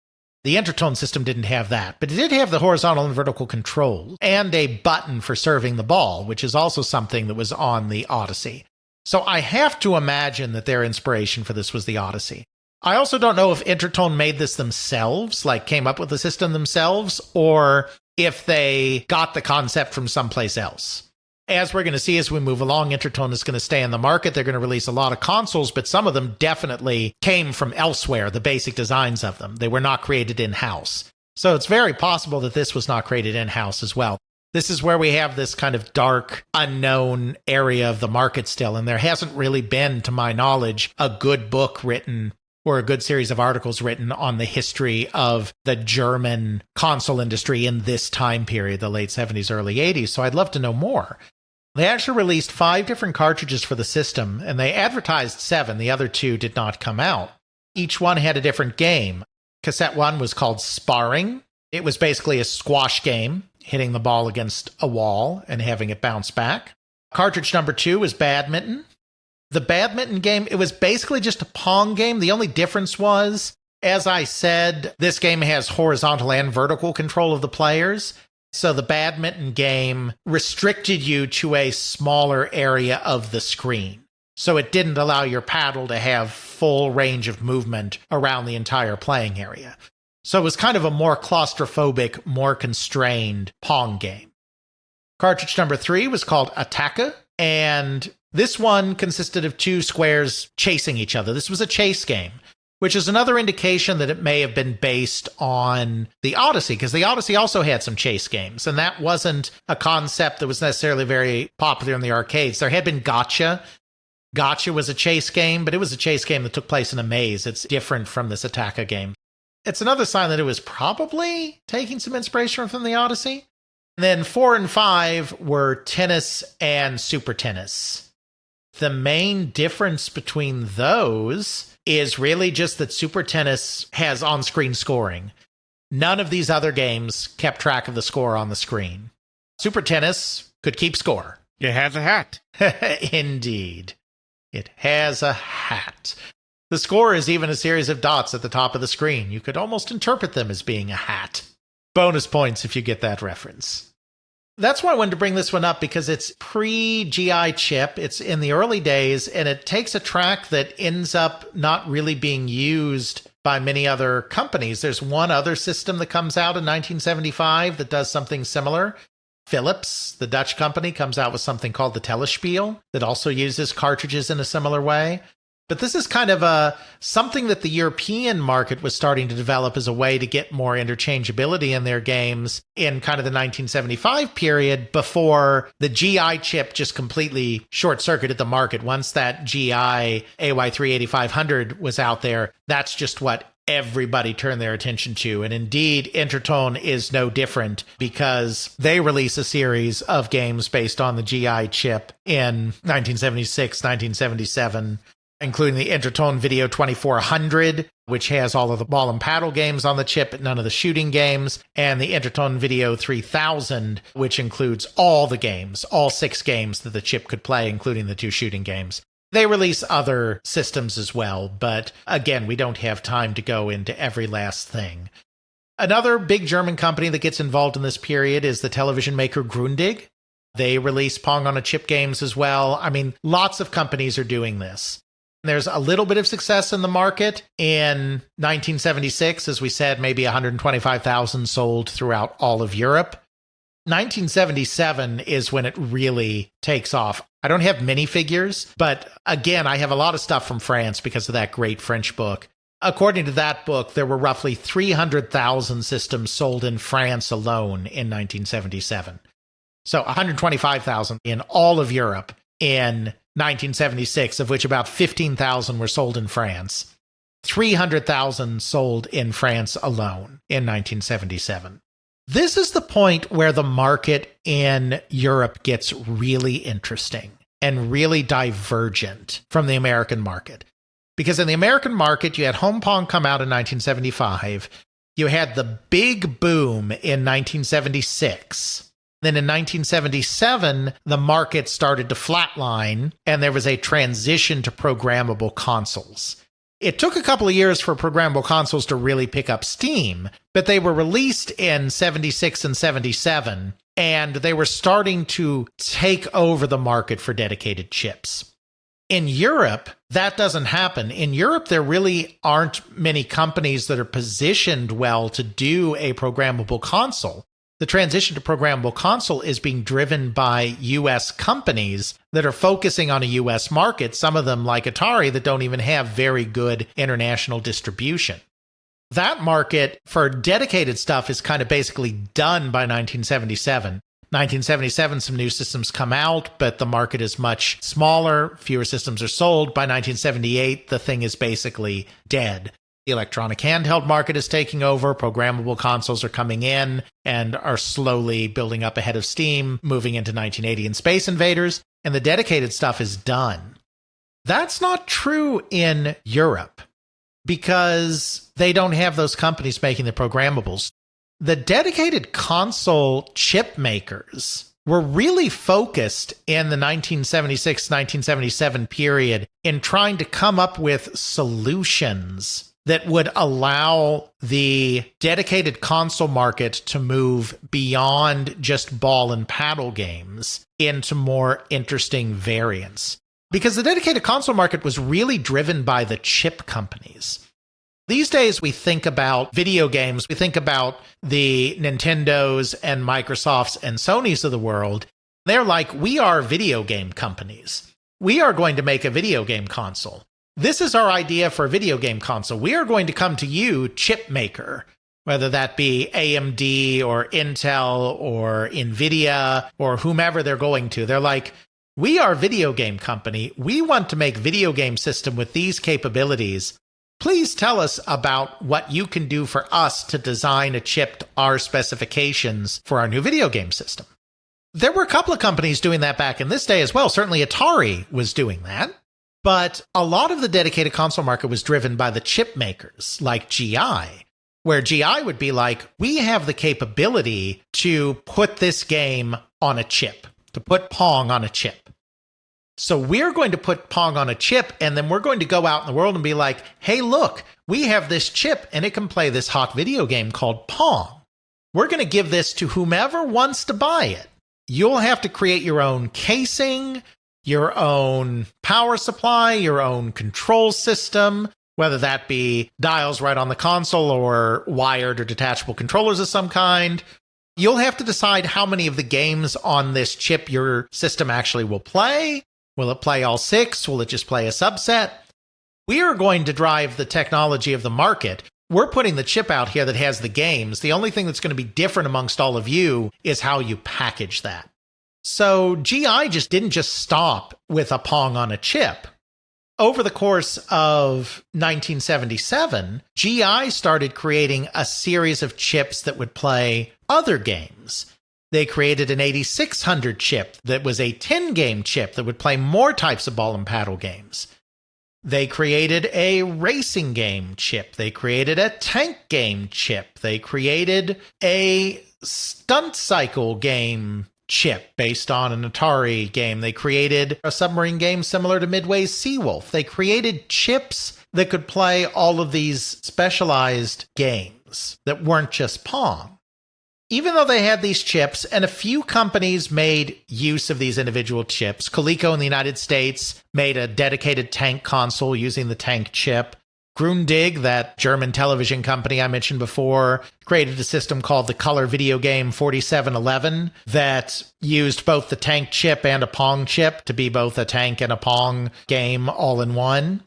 The Interton system didn't have that, but it did have the horizontal and vertical control and a button for serving the ball, which is also something that was on the Odyssey. So I have to imagine that their inspiration for this was the Odyssey. I also don't know if Interton made this themselves, like came up with the system themselves, or if they got the concept from someplace else. As we're going to see as we move along, Interton is going to stay in the market. They're going to release a lot of consoles, but some of them definitely came from elsewhere, the basic designs of them. They were not created in-house. So it's very possible that this was not created in-house as well. This is where we have this kind of dark, unknown area of the market still, and there hasn't really been, to my knowledge, a good book written or a good series of articles written on the history of the German console industry in this time period, the late 70s, early 80s. So I'd love to know more. They actually released 5 different cartridges for the system, and they advertised 7. The other 2 did not come out. Each one had a different game. Cassette 1 was called Sparring. It was basically a squash game, hitting the ball against a wall and having it bounce back. Cartridge number 2 was Badminton. The badminton game, it was basically just a Pong game. The only difference was, as I said, this game has horizontal and vertical control of the players. So the badminton game restricted you to a smaller area of the screen. So it didn't allow your paddle to have full range of movement around the entire playing area. So it was kind of a more claustrophobic, more constrained Pong game. Cartridge number 3 was called Attacke, and this one consisted of 2 squares chasing each other. This was a chase game, which is another indication that it may have been based on the Odyssey, because the Odyssey also had some chase games, and that wasn't a concept that was necessarily very popular in the arcades. There had been Gotcha. Gotcha was a chase game, but it was a chase game that took place in a maze. It's different from this Attacke game. It's another sign that it was probably taking some inspiration from the Odyssey. And then 4 and 5 were Tennis and Super Tennis. The main difference between those is really just that Super Tennis has on-screen scoring. None of these other games kept track of the score on the screen. Super Tennis could keep score. It has a hat. Indeed. It has a hat. The score is even a series of dots at the top of the screen. You could almost interpret them as being a hat. Bonus points if you get that reference. That's why I wanted to bring this one up, because it's pre-GI chip. It's in the early days, and it takes a track that ends up not really being used by many other companies. There's one other system that comes out in 1975 that does something similar. Philips, the Dutch company, comes out with something called the Telespiel that also uses cartridges in a similar way. But this is kind of something that the European market was starting to develop as a way to get more interchangeability in their games in kind of the 1975 period, before the GI chip just completely short-circuited the market. Once that GI AY38500 was out there, that's just what everybody turned their attention to. And indeed, Interton is no different, because they release a series of games based on the GI chip in 1976, 1977, including the Interton Video 2400, which has all of the ball and paddle games on the chip, but none of the shooting games, and the Interton Video 3000, which includes all the games, all 6 games that the chip could play, including the 2 shooting games. They release other systems as well, but again, we don't have time to go into every last thing. Another big German company that gets involved in this period is the television maker Grundig. They release Pong on a chip games as well. I mean, lots of companies are doing this. There's a little bit of success in the market. In 1976, as we said, maybe 125,000 sold throughout all of Europe. 1977 is when it really takes off. I don't have many figures, but again, I have a lot of stuff from France because of that great French book. According to that book, there were roughly 300,000 systems sold in France alone in 1977. So 125,000 in all of Europe in 1976, of which about 15,000 were sold in France. 300,000 sold in France alone in 1977. This is the point where the market in Europe gets really interesting and really divergent from the American market. Because in the American market, you had Home Pong come out in 1975. You had the big boom in 1976. Then in 1977, the market started to flatline, and there was a transition to programmable consoles. It took a couple of years for programmable consoles to really pick up steam, but they were released in 76 and 77, and they were starting to take over the market for dedicated chips. In Europe, that doesn't happen. In Europe, there really aren't many companies that are positioned well to do a programmable console. The transition to programmable console is being driven by US companies that are focusing on a US market, some of them like Atari that don't even have very good international distribution. That market for dedicated stuff is kind of basically done by 1977. 1977, some new systems come out, but the market is much smaller, fewer systems are sold. By 1978, the thing is basically dead. The electronic handheld market is taking over, programmable consoles are coming in and are slowly building up ahead of steam, moving into 1980 and Space Invaders, and the dedicated stuff is done. That's not true in Europe because they don't have those companies making the programmables. The dedicated console chip makers were really focused in the 1976-1977 period in trying to come up with solutions that would allow the dedicated console market to move beyond just ball and paddle games into more interesting variants. Because the dedicated console market was really driven by the chip companies. These days, we think about video games, we think about the Nintendos and Microsofts and Sonys of the world. They're like, we are video game companies. We are going to make a video game console. This is our idea for a video game console. We are going to come to you, chip maker, whether that be AMD or Intel or NVIDIA or whomever they're going to. They're like, we are a video game company. We want to make video game system with these capabilities. Please tell us about what you can do for us to design a chip to our specifications for our new video game system. There were a couple of companies doing that back in this day as well. Certainly Atari was doing that. But a lot of the dedicated console market was driven by the chip makers like GI, where GI would be like, we have the capability to put this game on a chip, to put Pong on a chip. So we're going to put Pong on a chip, and then we're going to go out in the world and be like, hey, look, we have this chip, and it can play this hot video game called Pong. We're going to give this to whomever wants to buy it. You'll have to create your own casing, your own power supply, your own control system, whether that be dials right on the console or wired or detachable controllers of some kind. You'll have to decide how many of the games on this chip your system actually will play. Will it play all 6? Will it just play a subset? We are going to drive the technology of the market. We're putting the chip out here that has the games. The only thing that's going to be different amongst all of you is how you package that. So GI just didn't just stop with a Pong on a chip. Over the course of 1977, GI started creating a series of chips that would play other games. They created an 8600 chip that was a 10-game chip that would play more types of ball and paddle games. They created a racing game chip. They created a tank game chip. They created a stunt cycle game chip based on an Atari game. They created a submarine game similar to Midway's Seawolf. They created chips that could play all of these specialized games that weren't just Pong. Even though they had these chips, and a few companies made use of these individual chips, Coleco in the United States made a dedicated tank console using the tank chip. Grundig, that German television company I mentioned before, created a system called the Color Video Game 4711 that used both the tank chip and a Pong chip to be both a tank and a Pong game all in one.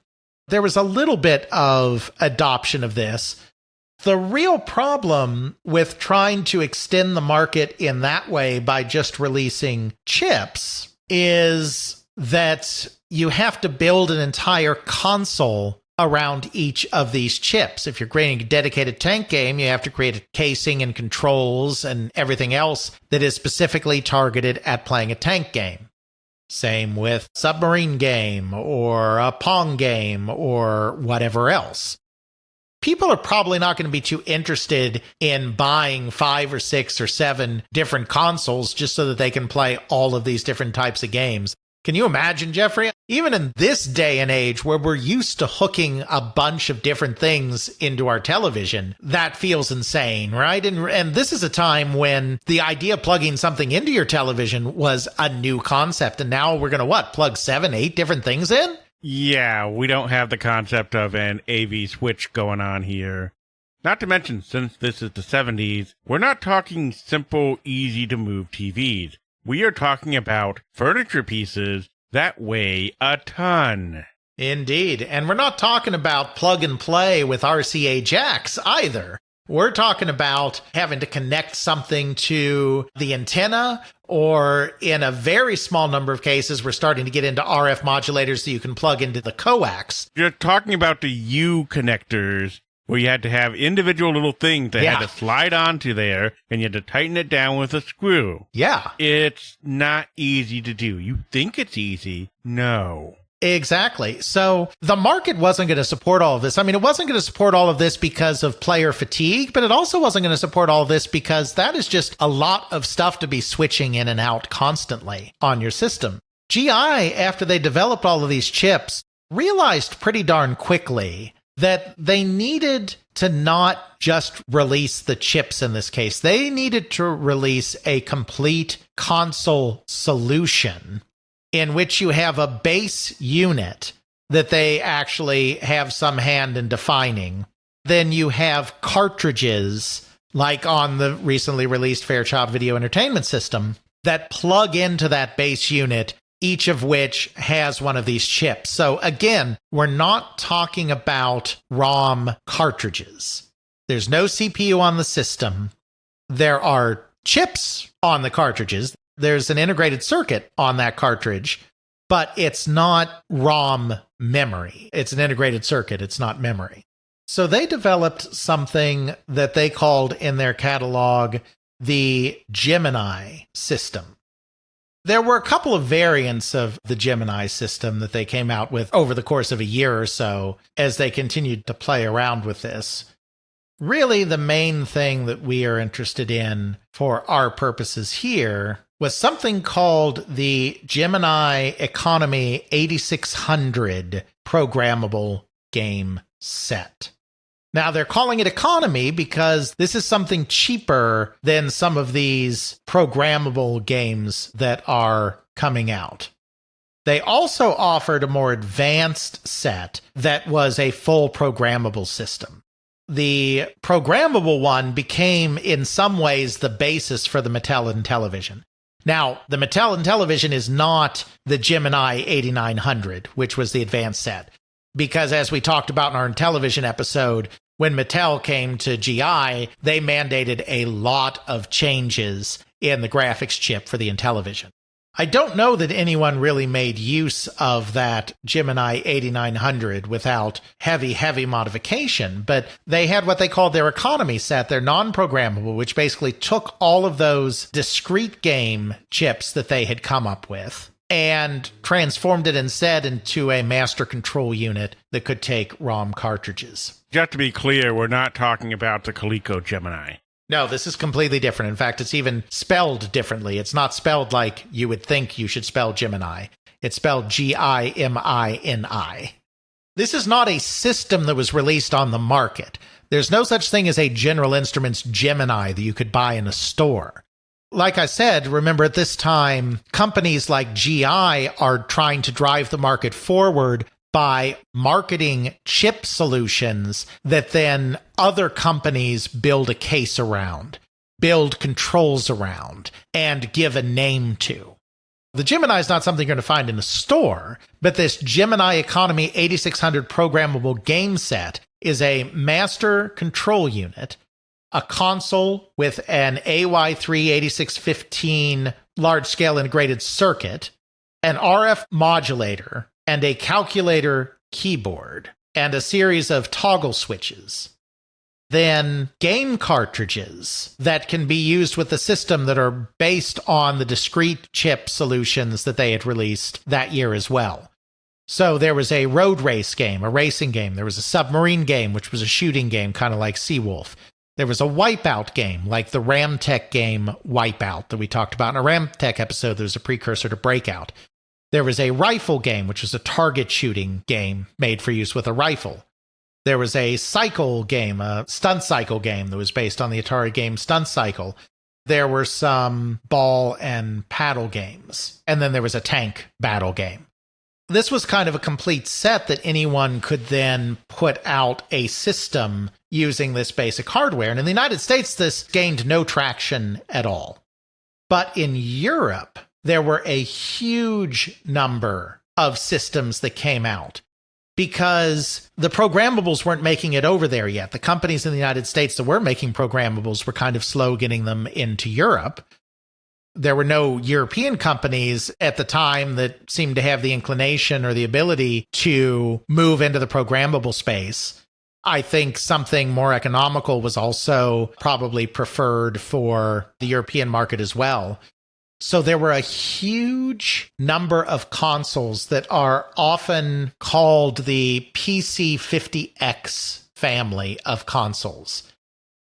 There was a little bit of adoption of this. The real problem with trying to extend the market in that way by just releasing chips is that you have to build an entire console around each of these chips. If you're creating a dedicated tank game, you have to create a casing and controls and everything else that is specifically targeted at playing a tank game. Same with submarine game or a Pong game or whatever else. People are probably not going to be too interested in buying 5 or 6 or 7 different consoles just so that they can play all of these different types of games. Can you imagine, Jeffrey? Even in this day and age where we're used to hooking a bunch of different things into our television, that feels insane, right? And this is a time when the idea of plugging something into your television was a new concept. And now we're going to plug 7, 8 different things in? Yeah, we don't have the concept of an AV switch going on here. Not to mention, since this is the 70s, we're not talking simple, easy-to-move TVs. We are talking about furniture pieces that weigh a ton. Indeed. And we're not talking about plug and play with RCA jacks either. We're talking about having to connect something to the antenna, or in a very small number of cases, we're starting to get into RF modulators that you can plug into the coax. You're talking about the U connectors, where you had to have individual little things that had to slide onto there, and you had to tighten it down with a screw. Yeah. It's not easy to do. You think it's easy. No. Exactly. So the market wasn't going to support all of this. I mean, it wasn't going to support all of this because of player fatigue, but it also wasn't going to support all of this because that is just a lot of stuff to be switching in and out constantly on your system. GI, after they developed all of these chips, realized pretty darn quickly that they needed to not just release the chips in this case. They needed to release a complete console solution in which you have a base unit that they actually have some hand in defining. Then you have cartridges, like on the recently released Fairchild Video Entertainment System, that plug into that base unit, each of which has one of these chips. So again, we're not talking about ROM cartridges. There's no CPU on the system. There are chips on the cartridges. There's an integrated circuit on that cartridge, but it's not ROM memory. It's an integrated circuit. It's not memory. So they developed something that they called in their catalog the Gemini system. There were a couple of variants of the Gemini system that they came out with over the course of a year or so as they continued to play around with this. Really, the main thing that we are interested in for our purposes here was something called the Gemini Economy 8600 programmable game set. Now, they're calling it economy because this is something cheaper than some of these programmable games that are coming out. They also offered a more advanced set that was a full programmable system. The programmable one became, in some ways, the basis for the Mattel Intellivision. Now, the Mattel Intellivision is not the Gemini 8900, which was the advanced set. Because as we talked about in our Intellivision episode, when Mattel came to GI, they mandated a lot of changes in the graphics chip for the Intellivision. I don't know that anyone really made use of that Gemini 8900 without heavy modification, but they had what they called their economy set, their non-programmable, which basically took all of those discrete game chips that they had come up with and transformed it instead into a master control unit that could take ROM cartridges. Just to be clear, we're not talking about the Coleco Gemini. No, this is completely different. In fact, it's even spelled differently. It's not spelled like you would think you should spell Gemini. It's spelled Gimini. This is not a system that was released on the market. There's no such thing as a General Instruments Gemini that you could buy in a store. Like I said, remember at this time, companies like GI are trying to drive the market forward by marketing chip solutions that then other companies build a case around, build controls around, and give a name to. The Gemini is not something you're going to find in a store, but this Gemini Economy 8600 programmable game set is a master control unit, a console with an AY3 8615 large-scale integrated circuit, an RF modulator, and a calculator keyboard, and a series of toggle switches. Then game cartridges that can be used with the system that are based on the discrete chip solutions that they had released that year as well. So there was a road race game, a racing game. There was a submarine game, which was a shooting game, kind of like Seawolf. There was a Wipeout game, like the Ramtech game Wipeout that we talked about in a Ramtech episode that was a precursor to Breakout. There was a rifle game, which was a target shooting game made for use with a rifle. There was a cycle game, a stunt cycle game that was based on the Atari game Stunt Cycle. There were some ball and paddle games. And then there was a tank battle game. This was kind of a complete set that anyone could then put out a system using this basic hardware. And in the United States, this gained no traction at all. But in Europe, there were a huge number of systems that came out because the programmables weren't making it over there yet. The companies in the United States that were making programmables were kind of slow getting them into Europe. There were no European companies at the time that seemed to have the inclination or the ability to move into the programmable space. I think something more economical was also probably preferred for the European market as well. So there were a huge number of consoles that are often called the PC50X family of consoles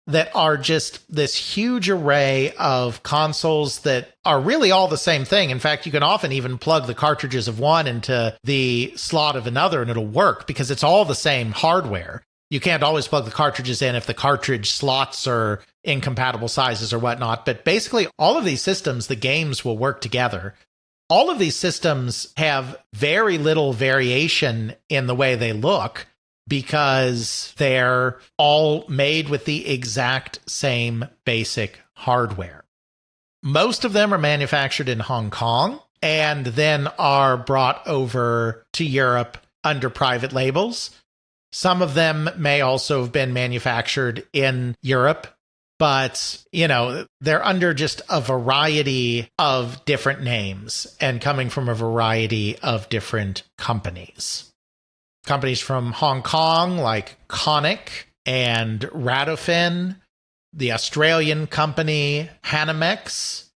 that are just this huge array of consoles that are really all the same thing. In fact, you can often even plug the cartridges of one into the slot of another and it'll work because it's all the same hardware. You can't always plug the cartridges in if the cartridge slots are incompatible sizes or whatnot. But basically, all of these systems, the games will work together. All of these systems have very little variation in the way they look because they're all made with the exact same basic hardware. Most of them are manufactured in Hong Kong and then are brought over to Europe under private labels. Some of them may also have been manufactured in Europe, but, they're under just a variety of different names and coming from a variety of different companies. Companies from Hong Kong like Conic and Radofin, the Australian company Hanimex,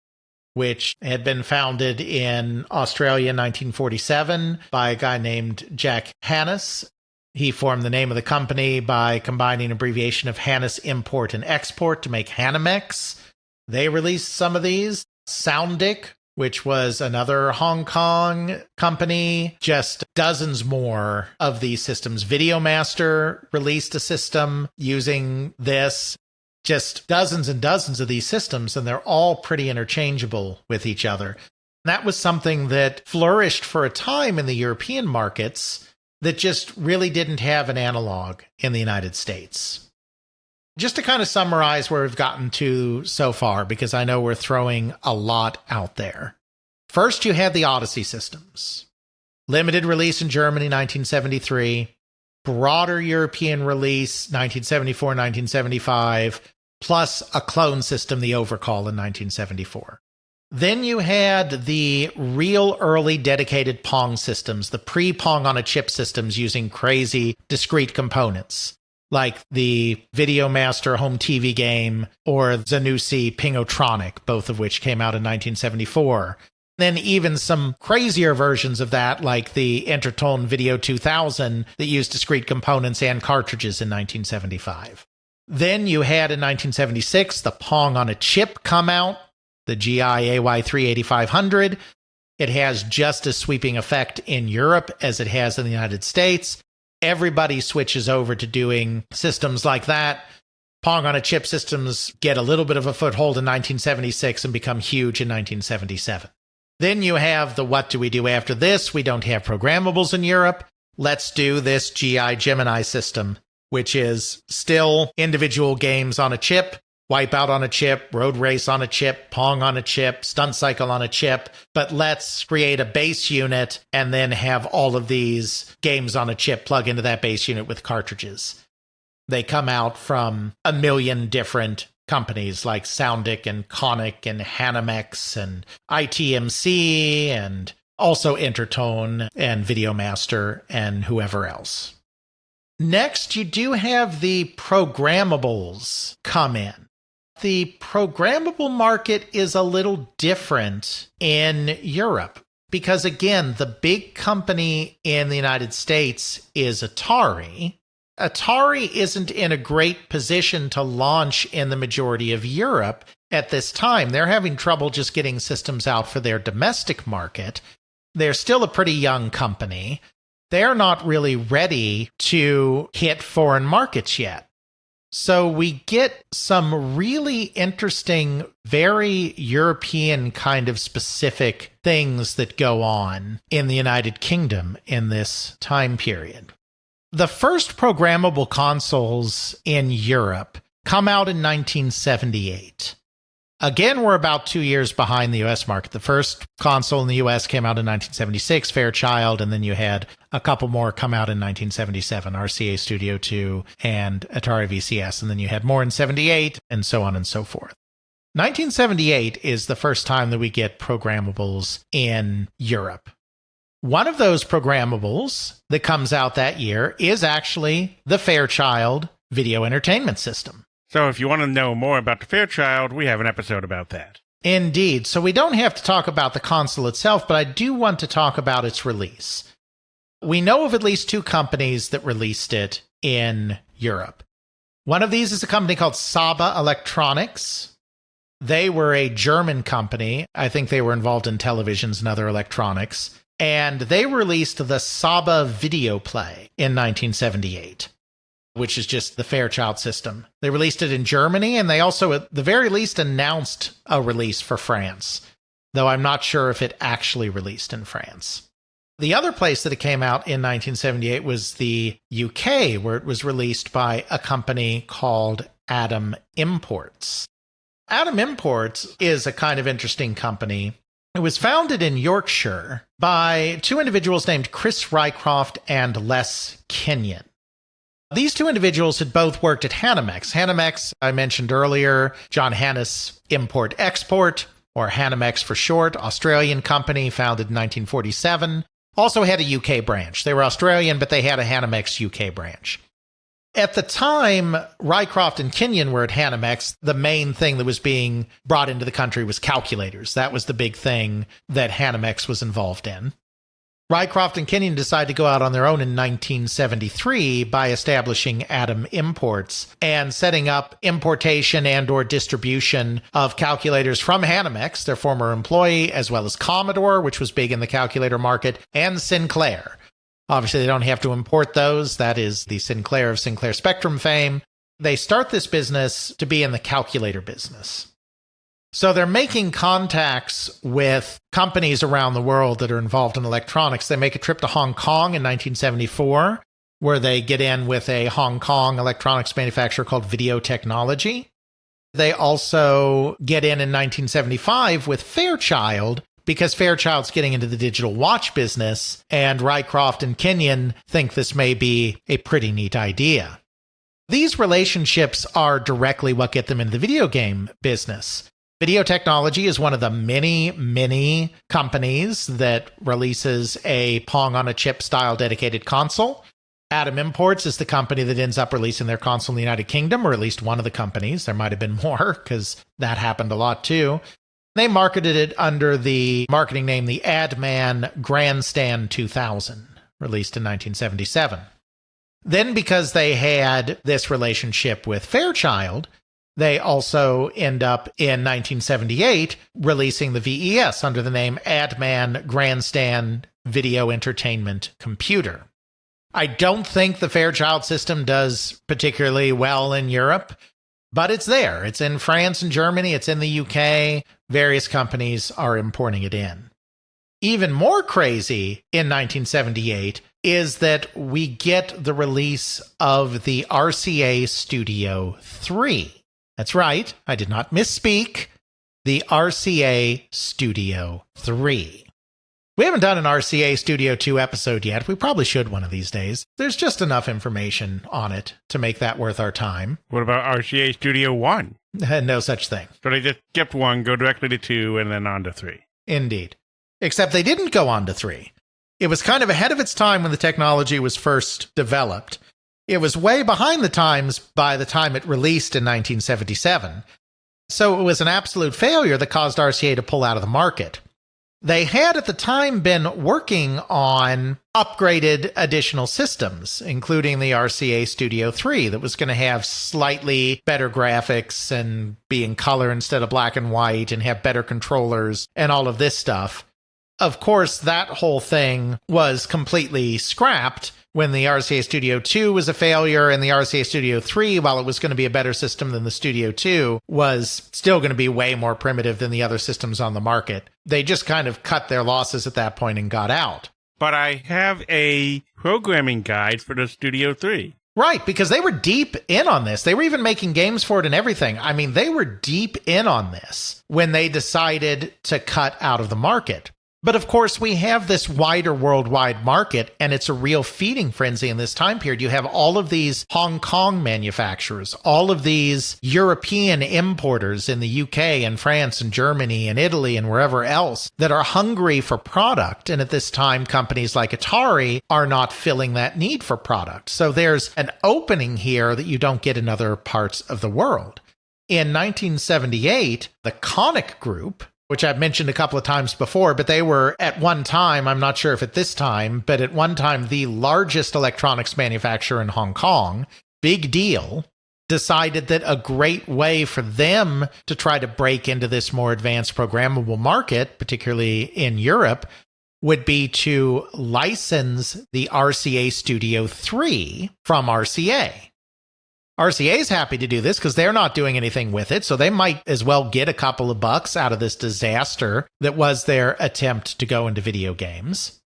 which had been founded in Australia in 1947 by a guy named Jack Hannes. He formed the name of the company by combining an abbreviation of Hannes Import and Export to make Hanimex. They released some of these. Soundic, which was another Hong Kong company, just dozens more of these systems. Videomaster released a system using this, just dozens and dozens of these systems, and they're all pretty interchangeable with each other. That was something that flourished for a time in the European markets that just really didn't have an analog in the United States. Just to kind of summarize where we've gotten to so far, because I know we're throwing a lot out there. First, you had the Odyssey systems. Limited release in Germany, 1973. Broader European release, 1974, 1975. Plus a clone system, the Overkal, in 1974. Then you had the real early dedicated Pong systems, the pre-Pong on a chip systems using crazy discrete components, like the Videomaster home TV game or Zanussi Play-O-Tronic, both of which came out in 1974. Then even some crazier versions of that, like the Interton Video 2000 that used discrete components and cartridges in 1975. Then you had in 1976 the Pong on a chip come out, the GI AY3 8500. It has just as sweeping effect in Europe as it has in the United States. Everybody switches over to doing systems like that. Pong on a chip systems get a little bit of a foothold in 1976 and become huge in 1977. Then you have the what do we do after this? We don't have programmables in Europe. Let's do this GI Gemini system, which is still individual games on a chip, Wipeout on a chip, Road Race on a chip, Pong on a chip, Stunt Cycle on a chip, but let's create a base unit and then have all of these games on a chip plug into that base unit with cartridges. They come out from a million different companies like Soundic and Conic and Hanimex and ITMC and also Interton and Videomaster and whoever else. Next, you do have the programmables come in. The programmable market is a little different in Europe because, again, the big company in the United States is Atari. Atari isn't in a great position to launch in the majority of Europe at this time. They're having trouble just getting systems out for their domestic market. they're still a pretty young company. They're not really ready to hit foreign markets yet. So we get some really interesting, very European kind of specific things that go on in the United Kingdom in this time period. The first programmable consoles in Europe come out in 1978. Again, we're about 2 years behind the US market. The first console in the US came out in 1976, Fairchild, and then you had a couple more come out in 1977, RCA Studio 2 and Atari VCS, and then you had more in 78, and so on and so forth. 1978 is the first time that we get programmables in Europe. One of those programmables that comes out that year is actually the Fairchild video entertainment system. So if you want to know more about the Fairchild, we have an episode about that. Indeed. So we don't have to talk about the console itself, but I do want to talk about its release. We know of at least two companies that released it in Europe. One of these is a company called Saba Electronics. They were a German company. I think they were involved in televisions and other electronics. And they released the Saba Videoplay in 1978. Which is just the Fairchild system. They released it in Germany, and they also, at the very least, announced a release for France, though I'm not sure if it actually released in France. The other place that it came out in 1978 was the UK, where it was released by a company called Atom Imports. Atom Imports is a kind of interesting company. It was founded in Yorkshire by two individuals named Chris Rycroft and Les Kenyon. These two individuals had both worked at Hanimex. Hanimex, I mentioned earlier, John Hannes Import-Export, or Hanimex for short, Australian company founded in 1947, also had a UK branch. They were Australian, but they had a Hanimex UK branch. At the time, Rycroft and Kenyon were at Hanimex. The main thing that was being brought into the country was calculators. That was the big thing that Hanimex was involved in. Rycroft and Kenyon decided to go out on their own in 1973 by establishing Atom Imports and setting up importation and or distribution of calculators from Hanimex, their former employee, as well as Commodore, which was big in the calculator market, and Sinclair. Obviously, they don't have to import those. That is the Sinclair of Sinclair Spectrum fame. They start this business to be in the calculator business. So they're making contacts with companies around the world that are involved in electronics. They make a trip to Hong Kong in 1974, where they get in with a Hong Kong electronics manufacturer called Videotechnology. They also get in 1975 with Fairchild, because Fairchild's getting into the digital watch business, and Rycroft and Kenyon think this may be a pretty neat idea. These relationships are directly what get them into the video game business. Videotechnology is one of the many companies that releases a Pong on a chip style dedicated console. Atom Imports is the company that ends up releasing their console in the United Kingdom, or at least one of the companies. There might have been more, because that happened a lot too. They marketed it under the marketing name the Adman Grandstand 2000, released in 1977. Then, because they had this relationship with Fairchild, they also end up in 1978 releasing the VES under the name Adman Grandstand Video Entertainment Computer. I don't think the Fairchild system does particularly well in Europe, but it's there. It's in France and Germany. It's in the UK. Various companies are importing it in. Even more crazy in 1978 is that we get the release of the RCA Studio 3. That's right, I did not misspeak. The RCA Studio 3. We haven't done an RCA Studio 2 episode yet. We probably should one of these days. There's just enough information on it to make that worth our time. What about RCA Studio 1? No such thing. So they just skipped 1, go directly to 2, and then on to 3. Indeed. Except they didn't go on to 3. It was kind of ahead of its time when the technology was first developed. It was way behind the times by the time it released in 1977. So it was an absolute failure that caused RCA to pull out of the market. They had at the time been working on upgraded additional systems, including the RCA Studio 3 that was going to have slightly better graphics and be in color instead of black and white and have better controllers and all of this stuff. Of course, that whole thing was completely scrapped when the RCA Studio 2 was a failure, and the RCA Studio 3, while it was going to be a better system than the Studio 2, was still going to be way more primitive than the other systems on the market. They just kind of cut their losses at that point and got out. But I have a programming guide for the Studio 3. Right, because they were deep in on this. They were even making games for it and everything. I mean, they were deep in on this when they decided to cut out of the market. But of course, we have this wider worldwide market, and it's a real feeding frenzy in this time period. You have all of these Hong Kong manufacturers, all of these European importers in the UK and France and Germany and Italy and wherever else that are hungry for product. And at this time, companies like Atari are not filling that need for product. So there's an opening here that you don't get in other parts of the world. In 1978, the Conic Group, which I've mentioned a couple of times before, but they were at one time, I'm not sure if at this time, but at one time the largest electronics manufacturer in Hong Kong, big deal, decided that a great way for them to try to break into this more advanced programmable market, particularly in Europe, would be to license the RCA Studio 3 from RCA. RCA is happy to do this because they're not doing anything with it, so they might as well get a couple of bucks out of this disaster that was their attempt to go into video games.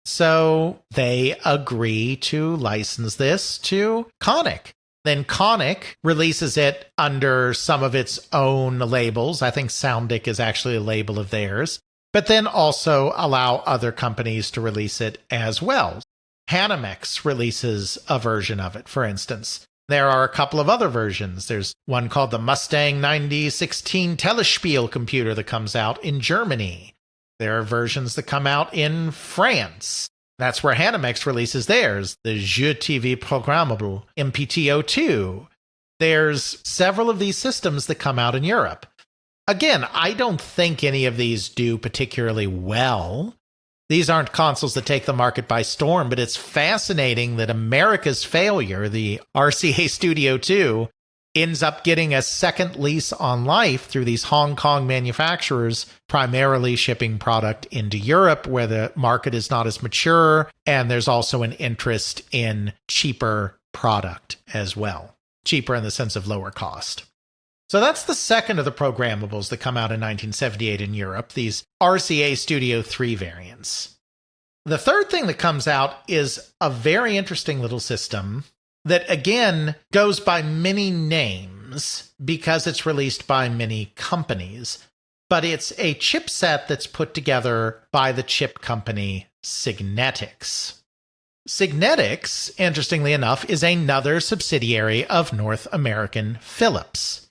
So they agree to license this to Conic. Then Conic releases it under some of its own labels. I think Soundic is actually a label of theirs, but then also allow other companies to release it as well. Hanimex releases a version of it, for instance. There are a couple of other versions. There's one called the Mustang 9016 Telespiel computer that comes out in Germany. There are versions that come out in France. That's where Hanimex releases theirs, the Jeux TV Programmable, MPTO2. There's several of these systems that come out in Europe. Again, I don't think any of these do particularly well. These aren't consoles that take the market by storm, but it's fascinating that America's failure, the RCA Studio 2, ends up getting a second lease on life through these Hong Kong manufacturers, primarily shipping product into Europe, where the market is not as mature, and there's also an interest in cheaper product as well. Cheaper in the sense of lower cost. So that's the second of the programmables that come out in 1978 in Europe, these RCA Studio 3 variants. The third thing that comes out is a very interesting little system that, again, goes by many names because it's released by many companies, but it's a chipset that's put together by the chip company Signetics. Signetics, interestingly enough, is another subsidiary of North American Philips.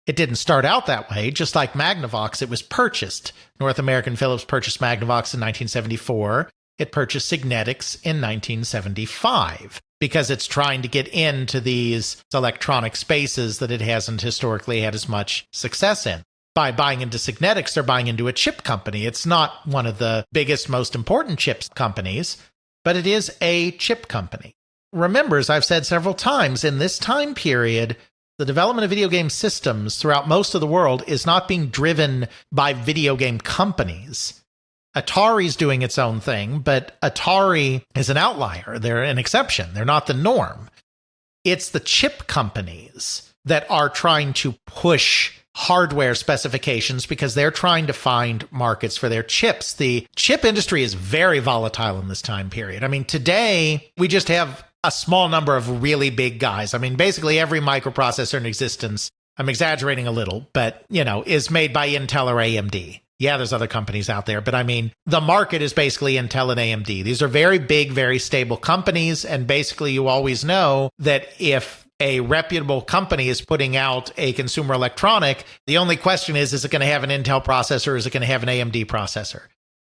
It didn't start out that way. Just like Magnavox, it was purchased. North American Philips purchased Magnavox in 1974. It purchased Signetics in 1975 because it's trying to get into these electronic spaces that it hasn't historically had as much success in. By buying into Signetics, they're buying into a chip company. It's not one of the biggest, most important chip companies, but it is a chip company. Remember, as I've said several times, in this time period, the development of video game systems throughout most of the world is not being driven by video game companies. Atari's doing its own thing, but Atari is an outlier. They're an exception. They're not the norm. It's the chip companies that are trying to push hardware specifications because they're trying to find markets for their chips. The chip industry is very volatile in this time period. I mean, today we just have a small number of really big guys. I mean, basically every microprocessor in existence, I'm exaggerating a little, but, is made by Intel or AMD. Yeah, there's other companies out there, but I mean, the market is basically Intel and AMD. These are very big, very stable companies, and basically you always know that if a reputable company is putting out a consumer electronic, the only question is it going to have an Intel processor or is it going to have an AMD processor?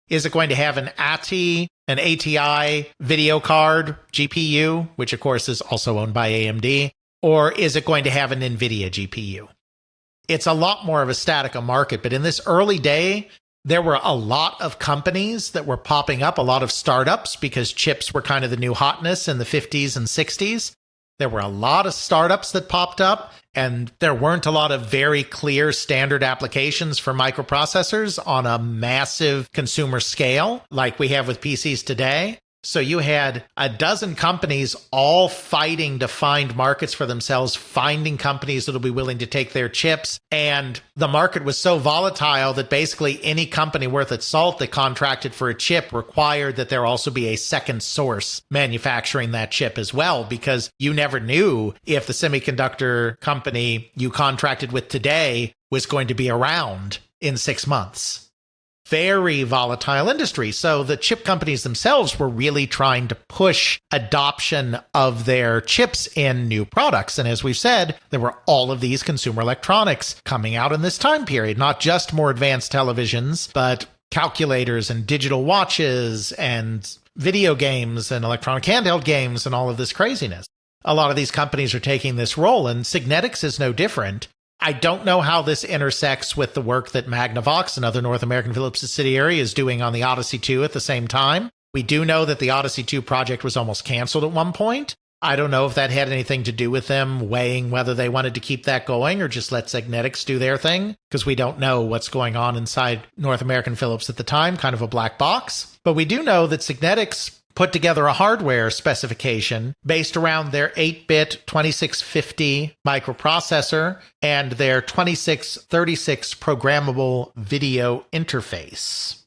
Is it going to have an ATI video card GPU, which of course is also owned by AMD, or is it going to have an NVIDIA GPU? It's a lot more of a static market, but in this early day, there were a lot of companies that were popping up, a lot of startups, because chips were kind of the new hotness in the 50s and 60s. There were a lot of startups that popped up, and there weren't a lot of very clear standard applications for microprocessors on a massive consumer scale like we have with PCs today. So you had a dozen companies all fighting to find markets for themselves, finding companies that'll be willing to take their chips. And the market was so volatile that basically any company worth its salt that contracted for a chip required that there also be a second source manufacturing that chip as well, because you never knew if the semiconductor company you contracted with today was going to be around in 6 months. Very volatile industry. So the chip companies themselves were really trying to push adoption of their chips in new products. And as we've said, there were all of these consumer electronics coming out in this time period, not just more advanced televisions, but calculators and digital watches and video games and electronic handheld games and all of this craziness. A lot of these companies are taking this role, and Signetics is no different. I don't know how this intersects with the work that Magnavox, another North American Philips subsidiary, is doing on the Odyssey 2 at the same time. We do know that the Odyssey 2 project was almost canceled at one point. I don't know if that had anything to do with them weighing whether they wanted to keep that going or just let Signetics do their thing, because we don't know what's going on inside North American Philips at the time, kind of a black box. But we do know that Signetics put together a hardware specification based around their 8-bit 2650 microprocessor and their 2636 programmable video interface.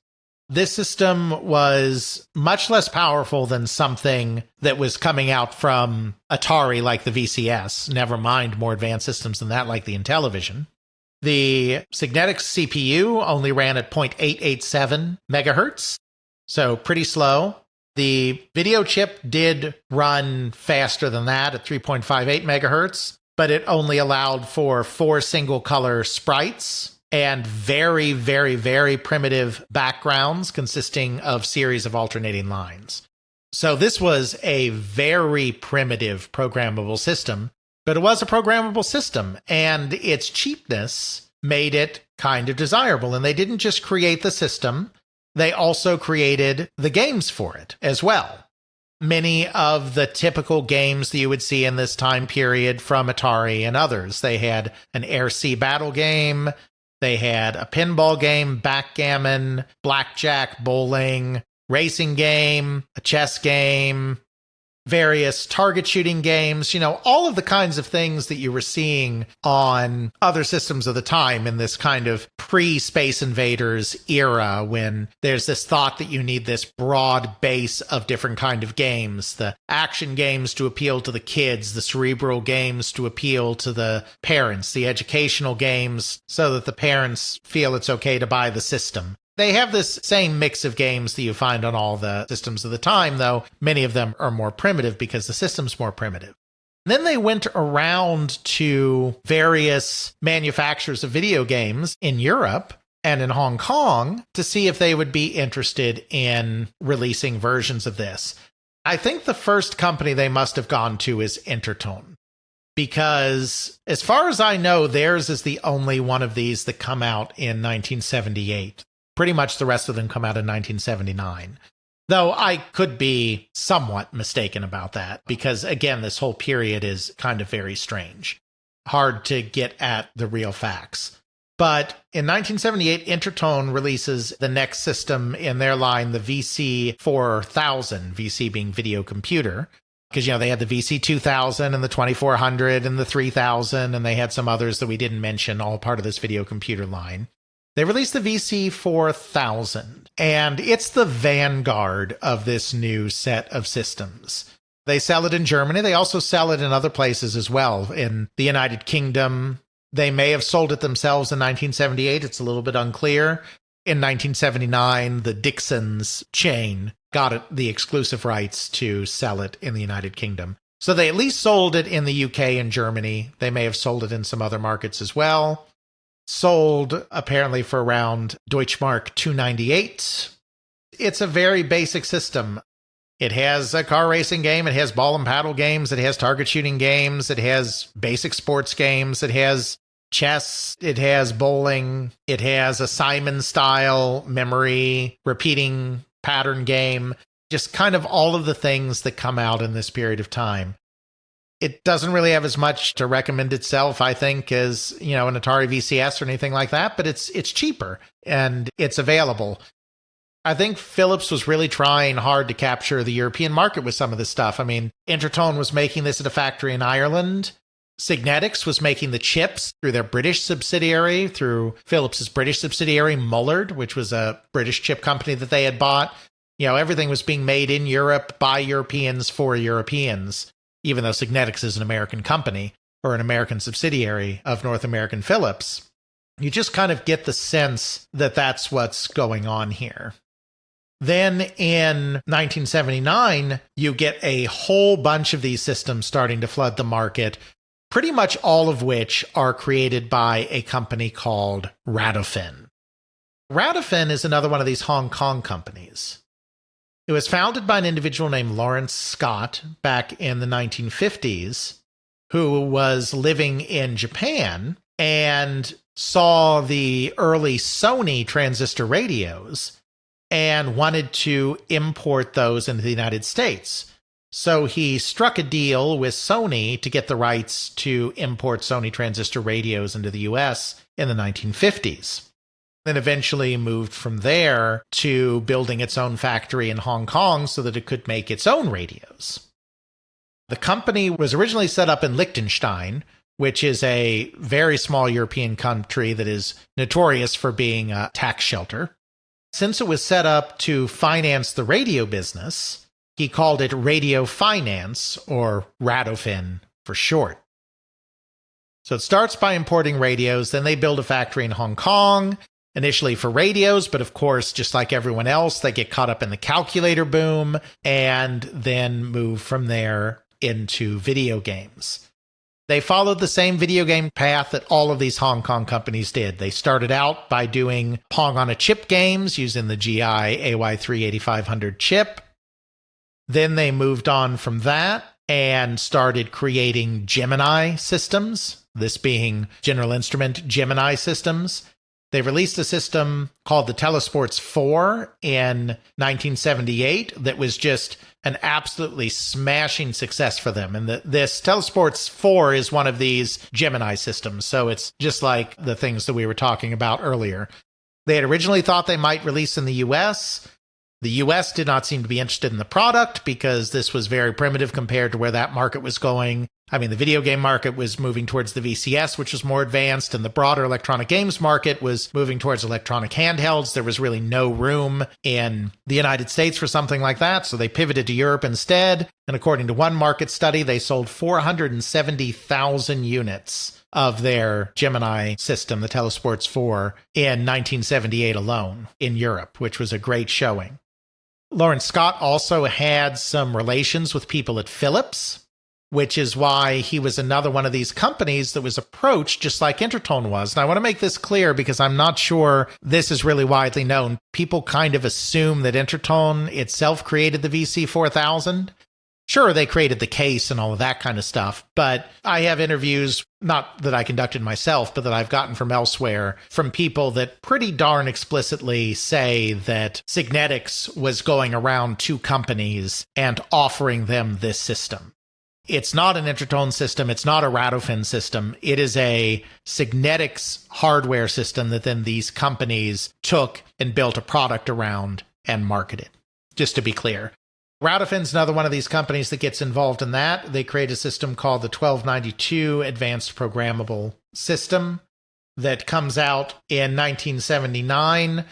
This system was much less powerful than something that was coming out from Atari like the VCS, never mind more advanced systems than that like the Intellivision. The Signetics CPU only ran at 0.887 megahertz, so pretty slow. The video chip did run faster than that at 3.58 megahertz, but it only allowed for 4 single color sprites and very, very, very primitive backgrounds consisting of series of alternating lines. So this was a very primitive programmable system, but it was a programmable system, and its cheapness made it kind of desirable. And they didn't just create the system, they also created the games for it as well. Many of the typical games that you would see in this time period from Atari and others. They had an air sea battle game, they had a pinball game, backgammon, blackjack, bowling, racing game, a chess game, various target shooting games, all of the kinds of things that you were seeing on other systems of the time in this kind of pre-Space Invaders era, when there's this thought that you need this broad base of different kind of games, the action games to appeal to the kids, the cerebral games to appeal to the parents, the educational games so that the parents feel it's okay to buy the system. They have this same mix of games that you find on all the systems of the time, though many of them are more primitive because the system's more primitive. Then they went around to various manufacturers of video games in Europe and in Hong Kong to see if they would be interested in releasing versions of this. I think the first company they must have gone to is Interton, because as far as I know, theirs is the only one of these that come out in 1978. Pretty much the rest of them come out in 1979. Though I could be somewhat mistaken about that, because again, this whole period is kind of very strange. Hard to get at the real facts. But in 1978, Interton releases the next system in their line, the VC4000, VC being video computer. Because, they had the VC2000 and the 2400 and the 3000, and they had some others that we didn't mention, all part of this video computer line. They released the VC4000, and it's the vanguard of this new set of systems. They sell it in Germany. They also sell it in other places as well. In the United Kingdom, they may have sold it themselves in 1978. It's a little bit unclear. In 1979, the Dixon's chain got the exclusive rights to sell it in the United Kingdom. So they at least sold it in the UK and Germany. They may have sold it in some other markets as well. Sold apparently for around Deutschmark 298. It's a very basic system. It has a car racing game, it has ball and paddle games, it has target shooting games, it has basic sports games, it has chess, it has bowling, it has a Simon-style memory, repeating pattern game, just kind of all of the things that come out in this period of time. It doesn't really have as much to recommend itself, I think, as, an Atari VCS or anything like that, but it's cheaper and it's available. I think Philips was really trying hard to capture the European market with some of this stuff. I mean, Interton was making this at a factory in Ireland. Signetics was making the chips through their British subsidiary, through Philips's British subsidiary, Mullard, which was a British chip company that they had bought. Everything was being made in Europe by Europeans for Europeans, even though Signetics is an American company or an American subsidiary of North American Philips. You just kind of get the sense that that's what's going on here. Then in 1979, you get a whole bunch of these systems starting to flood the market, pretty much all of which are created by a company called Radofin. Radofin is another one of these Hong Kong companies. It was founded by an individual named Lawrence Scott back in the 1950s, who was living in Japan and saw the early Sony transistor radios and wanted to import those into the United States. So he struck a deal with Sony to get the rights to import Sony transistor radios into the US in the 1950s. Then eventually moved from there to building its own factory in Hong Kong so that it could make its own radios. The company was originally set up in Liechtenstein, which is a very small European country that is notorious for being a tax shelter. Since it was set up to finance the radio business, he called it Radio Finance, or Radofin for short. So it starts by importing radios, then they build a factory in Hong Kong, initially for radios, but of course, just like everyone else, they get caught up in the calculator boom and then move from there into video games. They followed the same video game path that all of these Hong Kong companies did. They started out by doing Pong on a chip games using the GI AY3-8500 chip. Then they moved on from that and started creating Gemini systems, this being General Instrument Gemini systems. They released a system called the Telesports 4 in 1978 that was just an absolutely smashing success for them. And this Telesports 4 is one of these Gemini systems, so it's just like the things that we were talking about earlier. They had originally thought they might release in the US. The US did not seem to be interested in the product because this was very primitive compared to where that market was going. I mean, the video game market was moving towards the VCS, which was more advanced, and the broader electronic games market was moving towards electronic handhelds. There was really no room in the United States for something like that, so they pivoted to Europe instead. And according to one market study, they sold 470,000 units of their Gemini system, the Telesports 4, in 1978 alone in Europe, which was a great showing. Lawrence Scott also had some relations with people at Philips, which is why he was another one of these companies that was approached just like Interton was. And I want to make this clear because I'm not sure this is really widely known. People kind of assume that Interton itself created the VC4000. Sure, they created the case and all of that kind of stuff, but I have interviews, not that I conducted myself, but that I've gotten from elsewhere, from people that pretty darn explicitly say that Signetics was going around to companies and offering them this system. It's not an Interton system. It's not a Radofin system. It is a Signetics hardware system that then these companies took and built a product around and marketed, just to be clear. Radofin's another one of these companies that gets involved in that. They create a system called the 1292 Advanced Programmable System that comes out in 1979.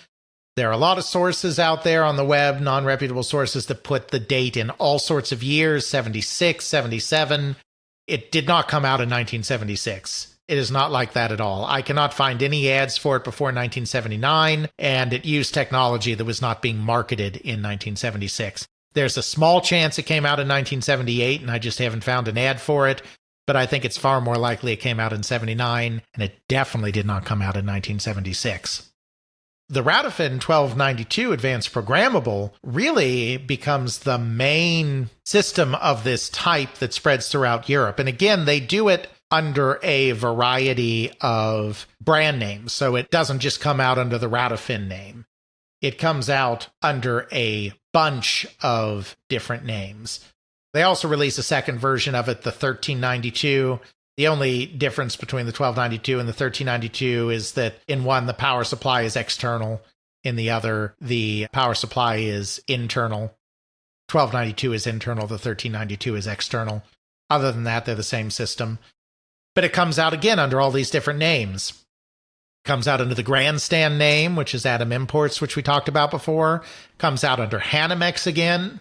There are a lot of sources out there on the web, non-reputable sources, that put the date in all sorts of years, 76, 77. It did not come out in 1976. It is not like that at all. I cannot find any ads for it before 1979, and it used technology that was not being marketed in 1976. There's a small chance it came out in 1978, and I just haven't found an ad for it, but I think it's far more likely it came out in 79, and it definitely did not come out in 1976. The Radofin 1292 Advanced Programmable really becomes the main system of this type that spreads throughout Europe. And again, they do it under a variety of brand names, so it doesn't just come out under the Radofin name. It comes out under a bunch of different names. They also released a second version of it, the 1392. The only difference between the 1292 and the 1392 is that in one, the power supply is external. In the other, the power supply is internal. 1292 is internal, the 1392 is external. Other than that, they're the same system. But it comes out again under all these different names. It comes out under the Grandstand name, which is Atom Imports, which we talked about before. It comes out under Hanimex again.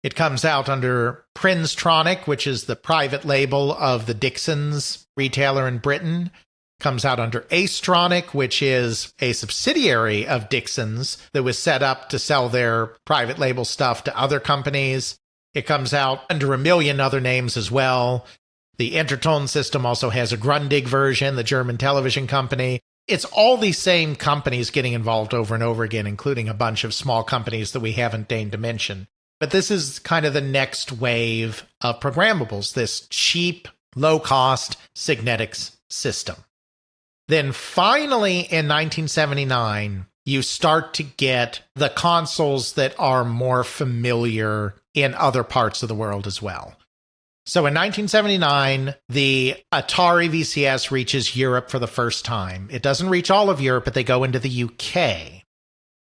It comes out under Princetronic, which is the private label of the Dixons retailer in Britain. Comes out under Acetronic, which is a subsidiary of Dixons that was set up to sell their private label stuff to other companies. It comes out under a million other names as well. The Interton system also has a Grundig version, the German television company. It's all these same companies getting involved over and over again, including a bunch of small companies that we haven't deigned to mention. But this is kind of the next wave of programmables, this cheap, low-cost Signetics system. Then finally, in 1979, you start to get the consoles that are more familiar in other parts of the world as well. So in 1979, the Atari VCS reaches Europe for the first time. It doesn't reach all of Europe, but they go into the UK.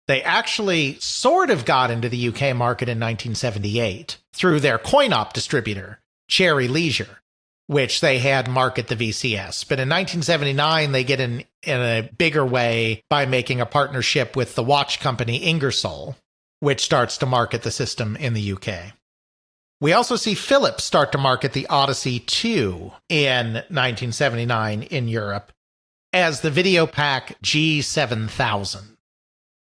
They actually sort of got into the UK market in 1978 through their coin-op distributor, Cherry Leisure, which they had market the VCS. But in 1979, they get in a bigger way by making a partnership with the watch company Ingersoll, which starts to market the system in the UK. We also see Philips start to market the Odyssey 2 in 1979 in Europe as the Videopac G7000.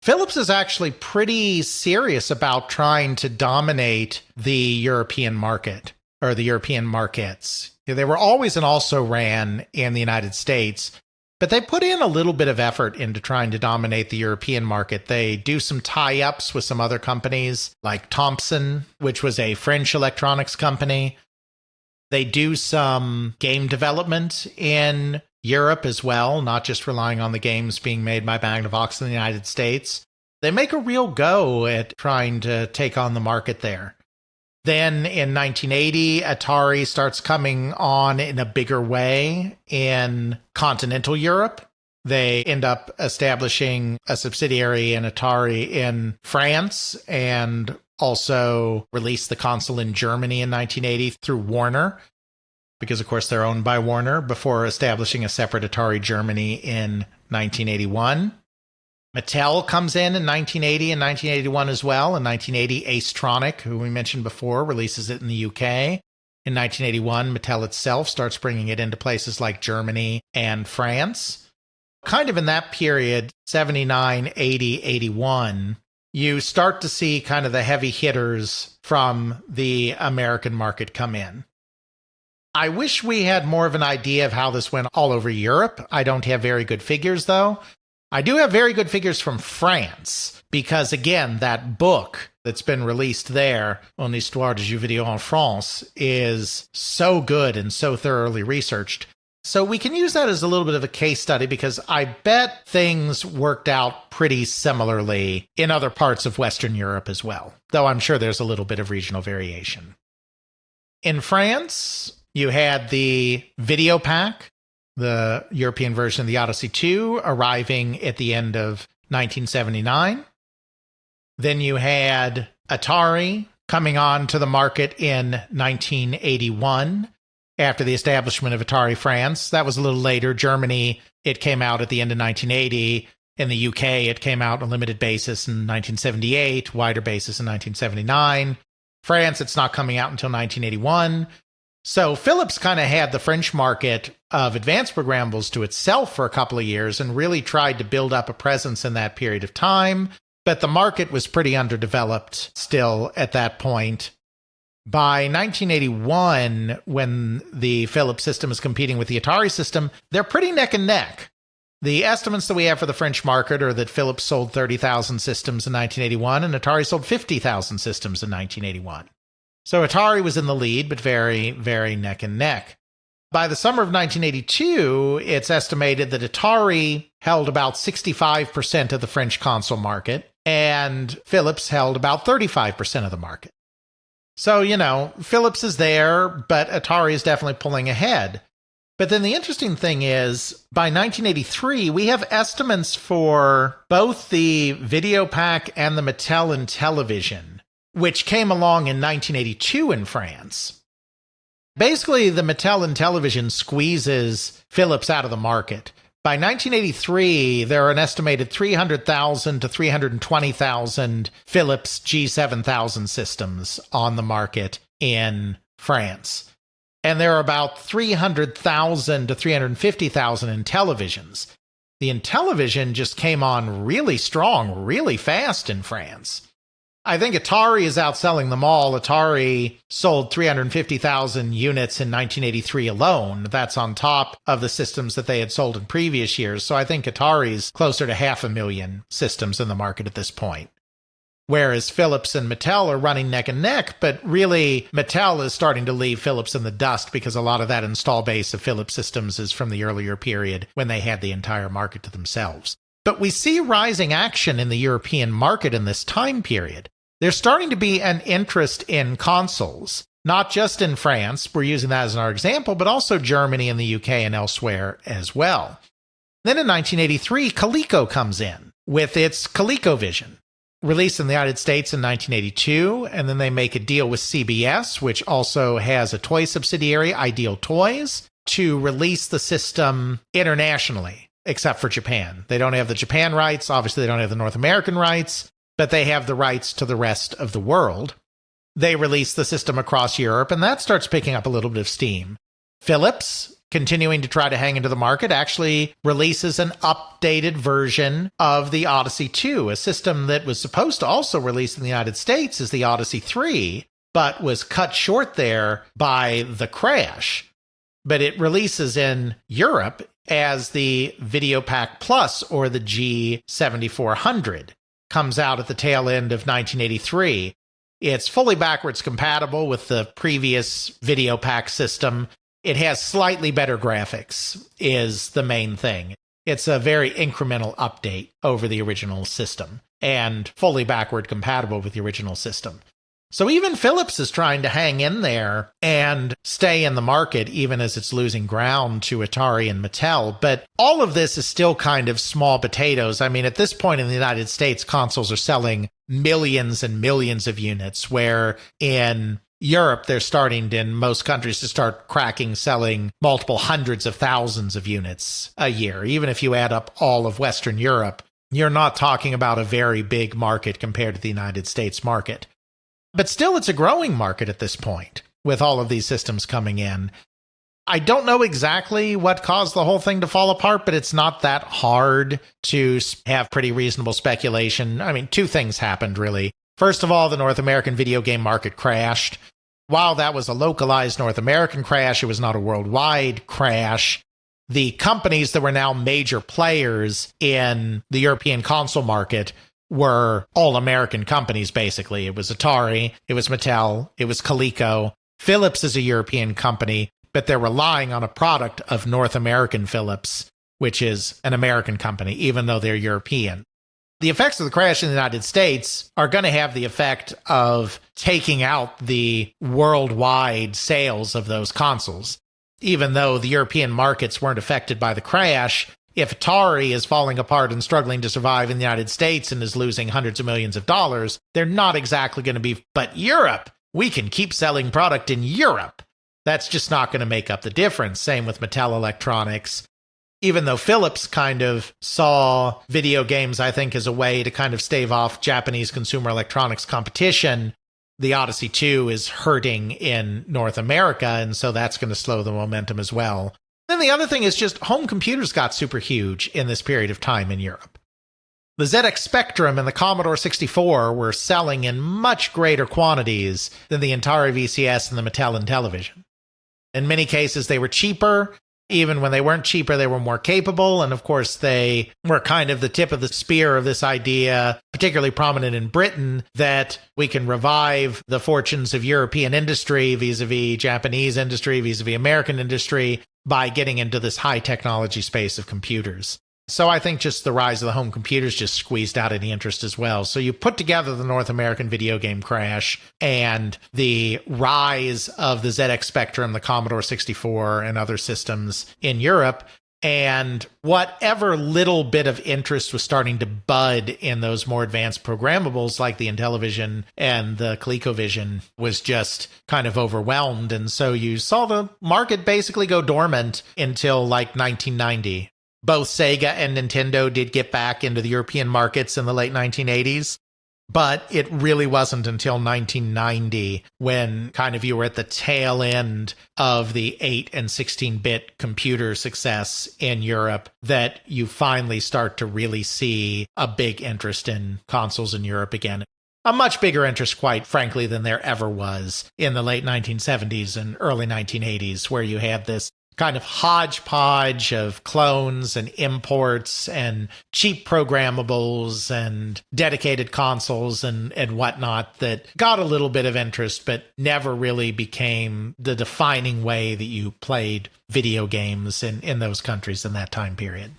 Philips is actually pretty serious about trying to dominate the European market, or the European markets. They were always an also-ran in the United States, but they put in a little bit of effort into trying to dominate the European market. They do some tie-ups with some other companies, like Thomson, which was a French electronics company. They do some game development in Europe as well, not just relying on the games being made by Magnavox in the United States. They make a real go at trying to take on the market there. Then in 1980, Atari starts coming on in a bigger way in continental Europe. They end up establishing a subsidiary in Atari in France and also released the console in Germany in 1980 through Warner, because of course they're owned by Warner, before establishing a separate Atari Germany in 1981. Mattel comes in 1980 and 1981 as well. In 1980, Acetronic, who we mentioned before, releases it in the UK. In 1981, Mattel itself starts bringing it into places like Germany and France. Kind of in that period, 79, 80, 81, you start to see kind of the heavy hitters from the American market come in. I wish we had more of an idea of how this went all over Europe. I don't have very good figures, though. I do have very good figures from France, because again, that book that's been released there, En Histoire du Jeu Vidéo en France, is so good and so thoroughly researched. So we can use that as a little bit of a case study, because I bet things worked out pretty similarly in other parts of Western Europe as well, though I'm sure there's a little bit of regional variation. In France, you had the Videopac, the European version of the Odyssey 2, arriving at the end of 1979. Then you had Atari coming on to the market in 1981 after the establishment of Atari France. That was a little later. Germany, it came out at the end of 1980. In the UK, it came out on a limited basis in 1978, wider basis in 1979. France, it's not coming out until 1981. So Philips kind of had the French market of advanced programmables to itself for a couple of years and really tried to build up a presence in that period of time. But the market was pretty underdeveloped still at that point. By 1981, when the Philips system is competing with the Atari system, they're pretty neck and neck. The estimates that we have for the French market are that Philips sold 30,000 systems in 1981 and Atari sold 50,000 systems in 1981. So Atari was in the lead, but very, very neck and neck. By the summer of 1982, it's estimated that Atari held about 65% of the French console market, and Philips held about 35% of the market. So, Philips is there, but Atari is definitely pulling ahead. But then the interesting thing is, by 1983, we have estimates for both the Videopac and the Mattel Intellivision, which came along in 1982 in France. Basically, the Mattel Intellivision squeezes Philips out of the market. By 1983, there are an estimated 300,000 to 320,000 Philips G7000 systems on the market in France. And there are about 300,000 to 350,000 Intellivisions. The Intellivision just came on really strong, really fast in France. I think Atari is outselling them all. Atari sold 350,000 units in 1983 alone. That's on top of the systems that they had sold in previous years. So I think Atari's closer to 500,000 systems in the market at this point. Whereas Philips and Mattel are running neck and neck, but really Mattel is starting to leave Philips in the dust because a lot of that install base of Philips systems is from the earlier period when they had the entire market to themselves. But we see rising action in the European market in this time period. There's starting to be an interest in consoles, not just in France, we're using that as our example, but also Germany and the UK and elsewhere as well. Then in 1983, Coleco comes in with its ColecoVision, released in the United States in 1982, and then they make a deal with CBS, which also has a toy subsidiary, Ideal Toys, to release the system internationally, except for Japan. They don't have the Japan rights, obviously they don't have the North American rights, but they have the rights to the rest of the world. They release the system across Europe, and that starts picking up a little bit of steam. Philips, continuing to try to hang into the market, actually releases an updated version of the Odyssey 2, a system that was supposed to also release in the United States as the Odyssey 3, but was cut short there by the crash. But it releases in Europe as the Videopac Plus, or the G7400. Comes out at the tail end of 1983. It's fully backwards compatible with the previous Videopac system. It has slightly better graphics, is the main thing. It's a very incremental update over the original system, and fully backward compatible with the original system. So even Philips is trying to hang in there and stay in the market, even as it's losing ground to Atari and Mattel. But all of this is still kind of small potatoes. I mean, at this point in the United States, consoles are selling millions and millions of units, where in Europe, they're starting in most countries to start cracking, selling multiple hundreds of thousands of units a year. Even if you add up all of Western Europe, you're not talking about a very big market compared to the United States market. But still, it's a growing market at this point, with all of these systems coming in. I don't know exactly what caused the whole thing to fall apart, but it's not that hard to have pretty reasonable speculation. I mean, two things happened, really. First of all, the North American video game market crashed. While that was a localized North American crash, it was not a worldwide crash. The companies that were now major players in the European console market were all American companies, basically. It was Atari, it was Mattel, it was Coleco. Philips is a European company, but they're relying on a product of North American Philips, which is an American company, even though they're European. The effects of the crash in the United States are going to have the effect of taking out the worldwide sales of those consoles. Even though the European markets weren't affected by the crash, if Atari is falling apart and struggling to survive in the United States and is losing hundreds of millions of dollars, they're not exactly going to be, but Europe, we can keep selling product in Europe. That's just not going to make up the difference. Same with Mattel Electronics. Even though Philips kind of saw video games, I think, as a way to kind of stave off Japanese consumer electronics competition, the Odyssey 2 is hurting in North America, and so that's going to slow the momentum as well. Then the other thing is just home computers got super huge in this period of time in Europe. The ZX Spectrum and the Commodore 64 were selling in much greater quantities than the Atari VCS and the Mattel Intellivision. In many cases, they were cheaper. Even when they weren't cheaper, they were more capable. And of course, they were kind of the tip of the spear of this idea, particularly prominent in Britain, that we can revive the fortunes of European industry vis-a-vis Japanese industry, vis-a-vis American industry, by getting into this high technology space of computers. So I think just the rise of the home computers just squeezed out any interest as well. So you put together the North American video game crash and the rise of the ZX Spectrum, the Commodore 64, and other systems in Europe, and whatever little bit of interest was starting to bud in those more advanced programmables like the Intellivision and the ColecoVision was just kind of overwhelmed. And so you saw the market basically go dormant until like 1990. Both Sega and Nintendo did get back into the European markets in the late 1980s, but it really wasn't until 1990 when kind of you were at the tail end of the 8 and 16-bit computer success in Europe that you finally start to really see a big interest in consoles in Europe again. A much bigger interest, quite frankly, than there ever was in the late 1970s and early 1980s, where you had this kind of hodgepodge of clones and imports and cheap programmables and dedicated consoles and whatnot that got a little bit of interest, but never really became the defining way that you played video games in those countries in that time period.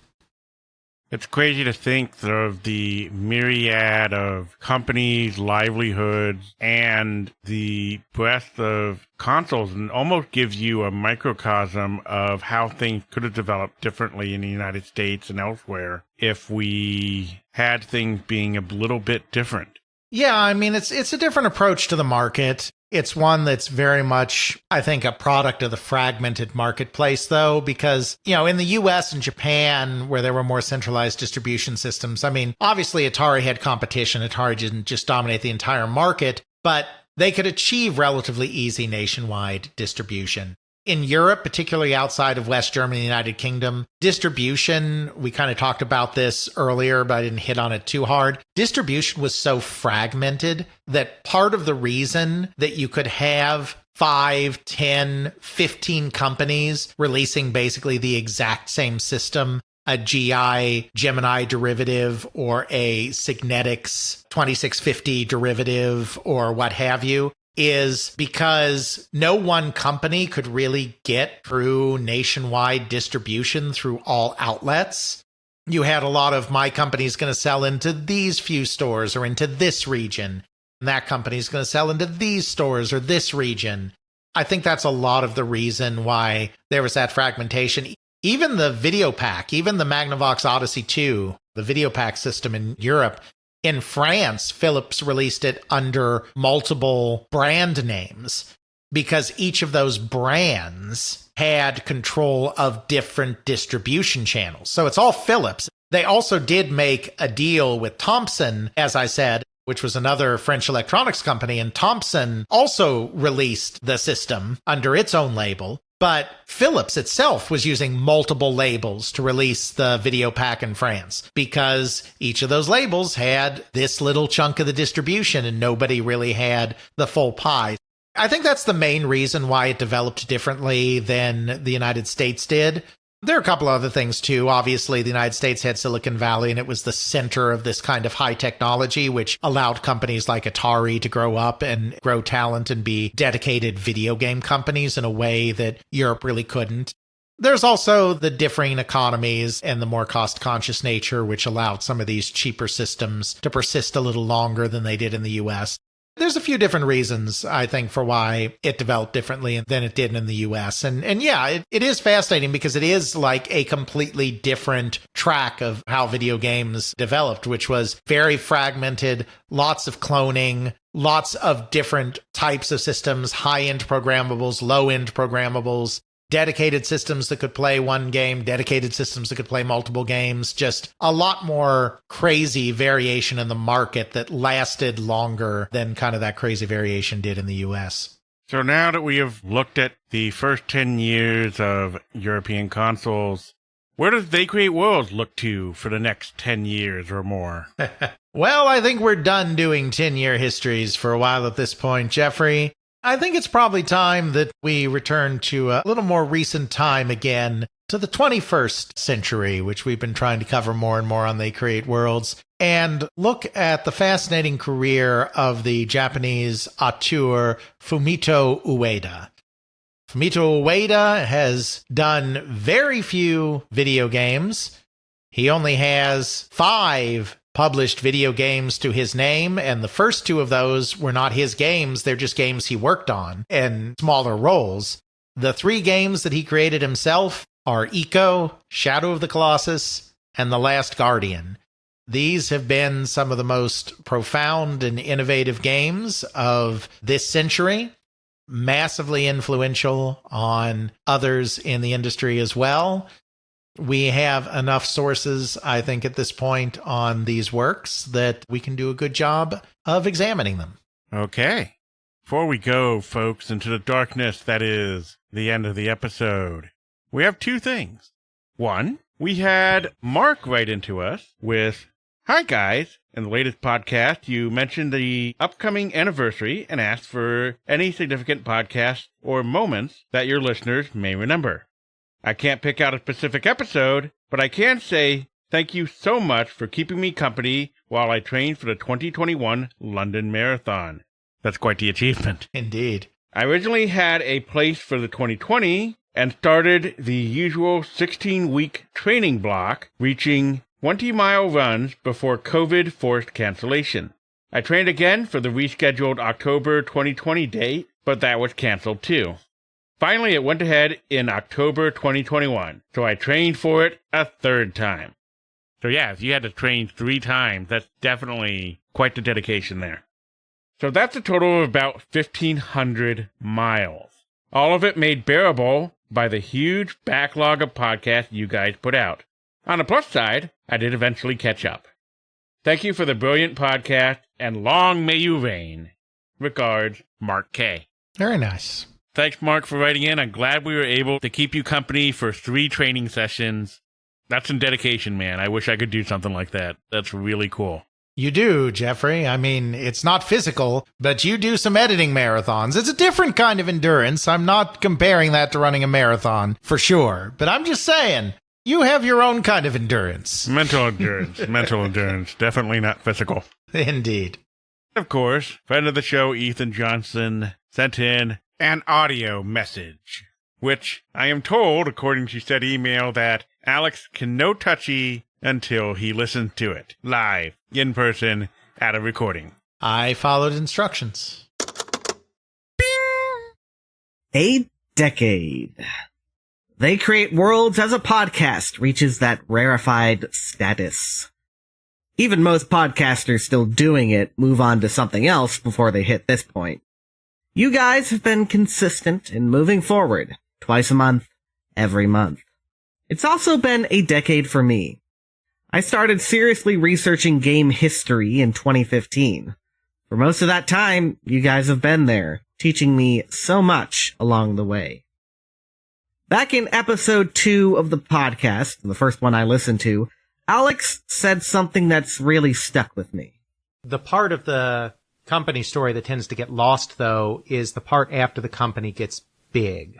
It's crazy to think of the myriad of companies, livelihoods, and the breadth of consoles, and almost gives you a microcosm of how things could have developed differently in the United States and elsewhere if we had things being a little bit different. Yeah, I mean, it's a different approach to the market. It's one that's very much, I think, a product of the fragmented marketplace, though, because, in the US and Japan, where there were more centralized distribution systems, I mean, obviously Atari had competition. Atari didn't just dominate the entire market, but they could achieve relatively easy nationwide distribution. In Europe, particularly outside of West Germany and the United Kingdom, distribution, we kind of talked about this earlier, but I didn't hit on it too hard. Distribution was so fragmented that part of the reason that you could have 5, 10, 15 companies releasing basically the exact same system, a GI Gemini derivative or a Signetics 2650 derivative or what have you, is because no one company could really get true nationwide distribution through all outlets. You had a lot of my company's going to sell into these few stores or into this region, and that company's going to sell into these stores or this region. I think that's a lot of the reason why there was that fragmentation. Even the Videopac, even the Magnavox Odyssey 2, the Videopac system in Europe, in France, Philips released it under multiple brand names because each of those brands had control of different distribution channels. So it's all Philips. They also did make a deal with Thomson, as I said, which was another French electronics company, and Thomson also released the system under its own label. But Philips itself was using multiple labels to release the Videopac in France because each of those labels had this little chunk of the distribution and nobody really had the full pie. I think that's the main reason why it developed differently than the United States did. There are a couple other things too. Obviously, the United States had Silicon Valley, and it was the center of this kind of high technology, which allowed companies like Atari to grow up and grow talent and be dedicated video game companies in a way that Europe really couldn't. There's also the differing economies and the more cost-conscious nature, which allowed some of these cheaper systems to persist a little longer than they did in the US. There's a few different reasons, I think, for why it developed differently than it did in the US. And yeah, it is fascinating because it is like a completely different track of how video games developed, which was very fragmented, lots of cloning, lots of different types of systems, high-end programmables, low-end programmables, dedicated systems that could play one game, dedicated systems that could play multiple games, just a lot more crazy variation in the market that lasted longer than kind of that crazy variation did in the US. So now that we have looked at the first 10 years of European consoles, where does They Create Worlds look to for the next 10 years or more? Well, I think we're done doing 10-year histories for a while at this point, Jeffrey. I think it's probably time that we return to a little more recent time again, to the 21st century, which we've been trying to cover more and more on They Create Worlds, and look at the fascinating career of the Japanese auteur Fumito Ueda. Fumito Ueda has done very few video games. He only has 5 published video games to his name, and the first 2 of those were not his games. They're just games he worked on in smaller roles. The 3 games that he created himself are Eco, Shadow of the Colossus, and The Last Guardian. These have been some of the most profound and innovative games of this century, massively influential on others in the industry as well. We have enough sources, I think, at this point on these works that we can do a good job of examining them. Okay. Before we go, folks, into the darkness that is the end of the episode, we have 2 things. 1, we had Mark write into us with, "Hi, guys. In the latest podcast, you mentioned the upcoming anniversary and asked for any significant podcasts or moments that your listeners may remember. I can't pick out a specific episode, but I can say thank you so much for keeping me company while I trained for the 2021 London Marathon." That's quite the achievement. Indeed. I originally had a place for the 2020 and started the usual 16-week training block, reaching 20-mile runs before COVID forced cancellation. I trained again for the rescheduled October 2020 date, but that was canceled too. Finally, it went ahead in October 2021, so I trained for it a 3rd time. So yeah, if you had to train 3 times, that's definitely quite the dedication there. So that's a total of about 1,500 miles. All of it made bearable by the huge backlog of podcasts you guys put out. On the plus side, I did eventually catch up. Thank you for the brilliant podcast, and long may you reign. Regards, Mark K. Very nice. Thanks, Mark, for writing in. I'm glad we were able to keep you company for 3 training sessions. That's some dedication, man. I wish I could do something like that. That's really cool. You do, Jeffrey. I mean, it's not physical, but you do some editing marathons. It's a different kind of endurance. I'm not comparing that to running a marathon, for sure. But I'm just saying, you have your own kind of endurance. Mental endurance. Mental endurance. Definitely not physical. Indeed. Of course, friend of the show, Ethan Johnson, sent in an audio message, which I am told, according to said email, that Alex can no touchy until he listens to it, live, in person, at a recording. I followed instructions. A decade. They Create Worlds as a podcast reaches that rarefied status. Even most podcasters still doing it move on to something else before they hit this point. You guys have been consistent in moving forward, twice a month, every month. It's also been a decade for me. I started seriously researching game history in 2015. For most of that time, you guys have been there, teaching me so much along the way. Back in episode 2 of the podcast, the first one I listened to, Alex said something that's really stuck with me. The part of the company story that tends to get lost, though, is the part after the company gets big.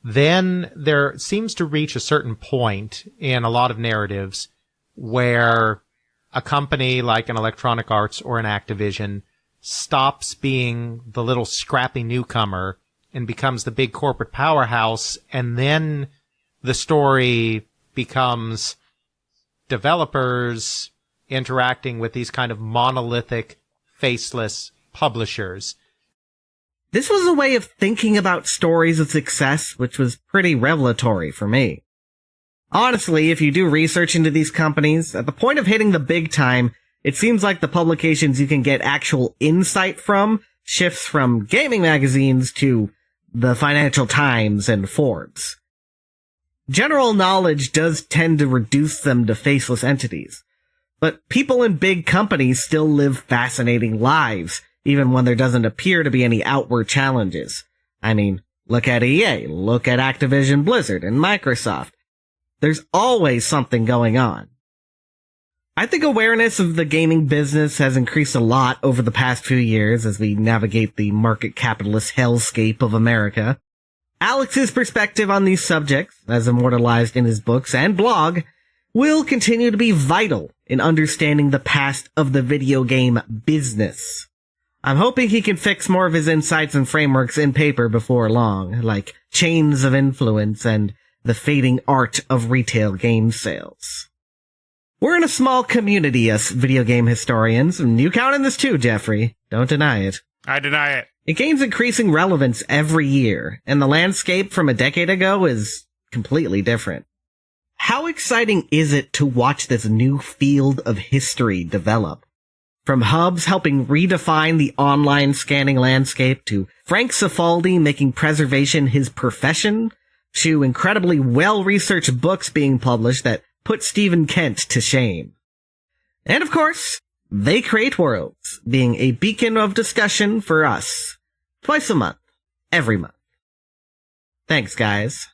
Then there seems to reach a certain point in a lot of narratives where a company like an Electronic Arts or an Activision stops being the little scrappy newcomer and becomes the big corporate powerhouse, and then the story becomes developers interacting with these kind of monolithic, faceless publishers. This was a way of thinking about stories of success, which was pretty revelatory for me. Honestly, if you do research into these companies, at the point of hitting the big time, it seems like the publications you can get actual insight from shifts from gaming magazines to the Financial Times and Forbes. General knowledge does tend to reduce them to faceless entities, but people in big companies still live fascinating lives, even when there doesn't appear to be any outward challenges. I mean, look at EA, look at Activision Blizzard and Microsoft. There's always something going on. I think awareness of the gaming business has increased a lot over the past few years as we navigate the market capitalist hellscape of America. Alex's perspective on these subjects, as immortalized in his books and blog, will continue to be vital in understanding the past of the video game business. I'm hoping he can fix more of his insights and frameworks in paper before long, like Chains of Influence and The Fading Art of Retail Game Sales. We're in a small community, us video game historians, and you count in this too, Jeffrey. Don't deny it. I deny it. It gains increasing relevance every year, and the landscape from a decade ago is completely different. How exciting is it to watch this new field of history develop? From hubs helping redefine the online scanning landscape, to Frank Cifaldi making preservation his profession, to incredibly well-researched books being published that put Stephen Kent to shame. And of course, They Create Worlds, being a beacon of discussion for us. Twice a month. Every month. Thanks, guys.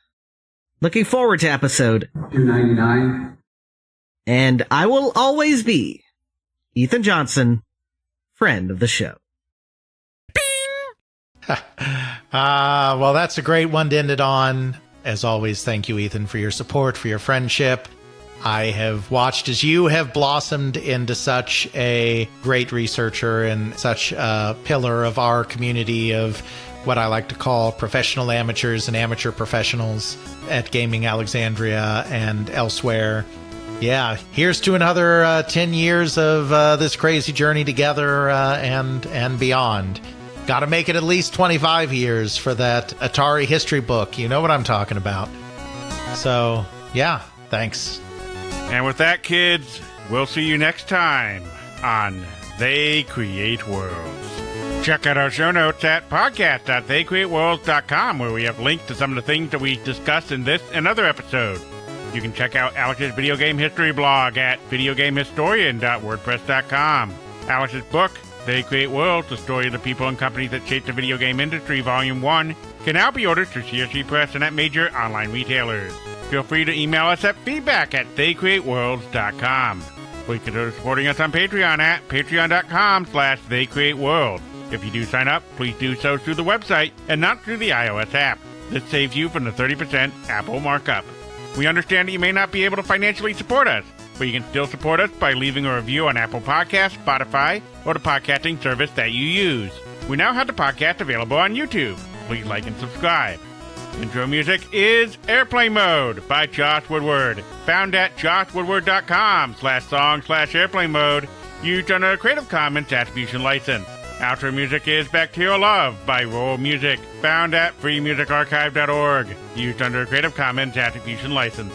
Looking forward to episode 299. And I will always be Ethan Johnson, friend of the show. Well, that's a great one to end it on. As always, thank you, Ethan, for your support, for your friendship. I have watched as you have blossomed into such a great researcher and such a pillar of our community of what I like to call professional amateurs and amateur professionals at Gaming Alexandria and elsewhere. Yeah, here's to another 10 years of this crazy journey together and beyond. Got to make it at least 25 years for that Atari history book. You know what I'm talking about. So, yeah, thanks. And with that, kids, we'll see you next time on They Create Worlds. Check out our show notes at podcast.theycreateworlds.com, where we have links to some of the things that we discussed in this and other episodes. You can check out Alex's video game history blog at videogamehistorian.wordpress.com. Alex's book, They Create Worlds, the story of the people and companies that shaped the video game industry, Volume 1, can now be ordered through CSC Press and at major online retailers. Feel free to email us at feedback@theycreateworlds.com. Please consider supporting us on Patreon at patreon.com/theycreateworlds. If you do sign up, please do so through the website and not through the iOS app. This saves you from the 30% Apple markup. We understand that you may not be able to financially support us, but you can still support us by leaving a review on Apple Podcasts, Spotify, or the podcasting service that you use. We now have the podcast available on YouTube. Please like and subscribe. Intro music is Airplane Mode by Josh Woodward, found at joshwoodward.com/song/airplane mode, used under a Creative Commons Attribution License. Outro music is Bacterial Love by Roll Music, found at freemusicarchive.org, used under a Creative Commons Attribution License.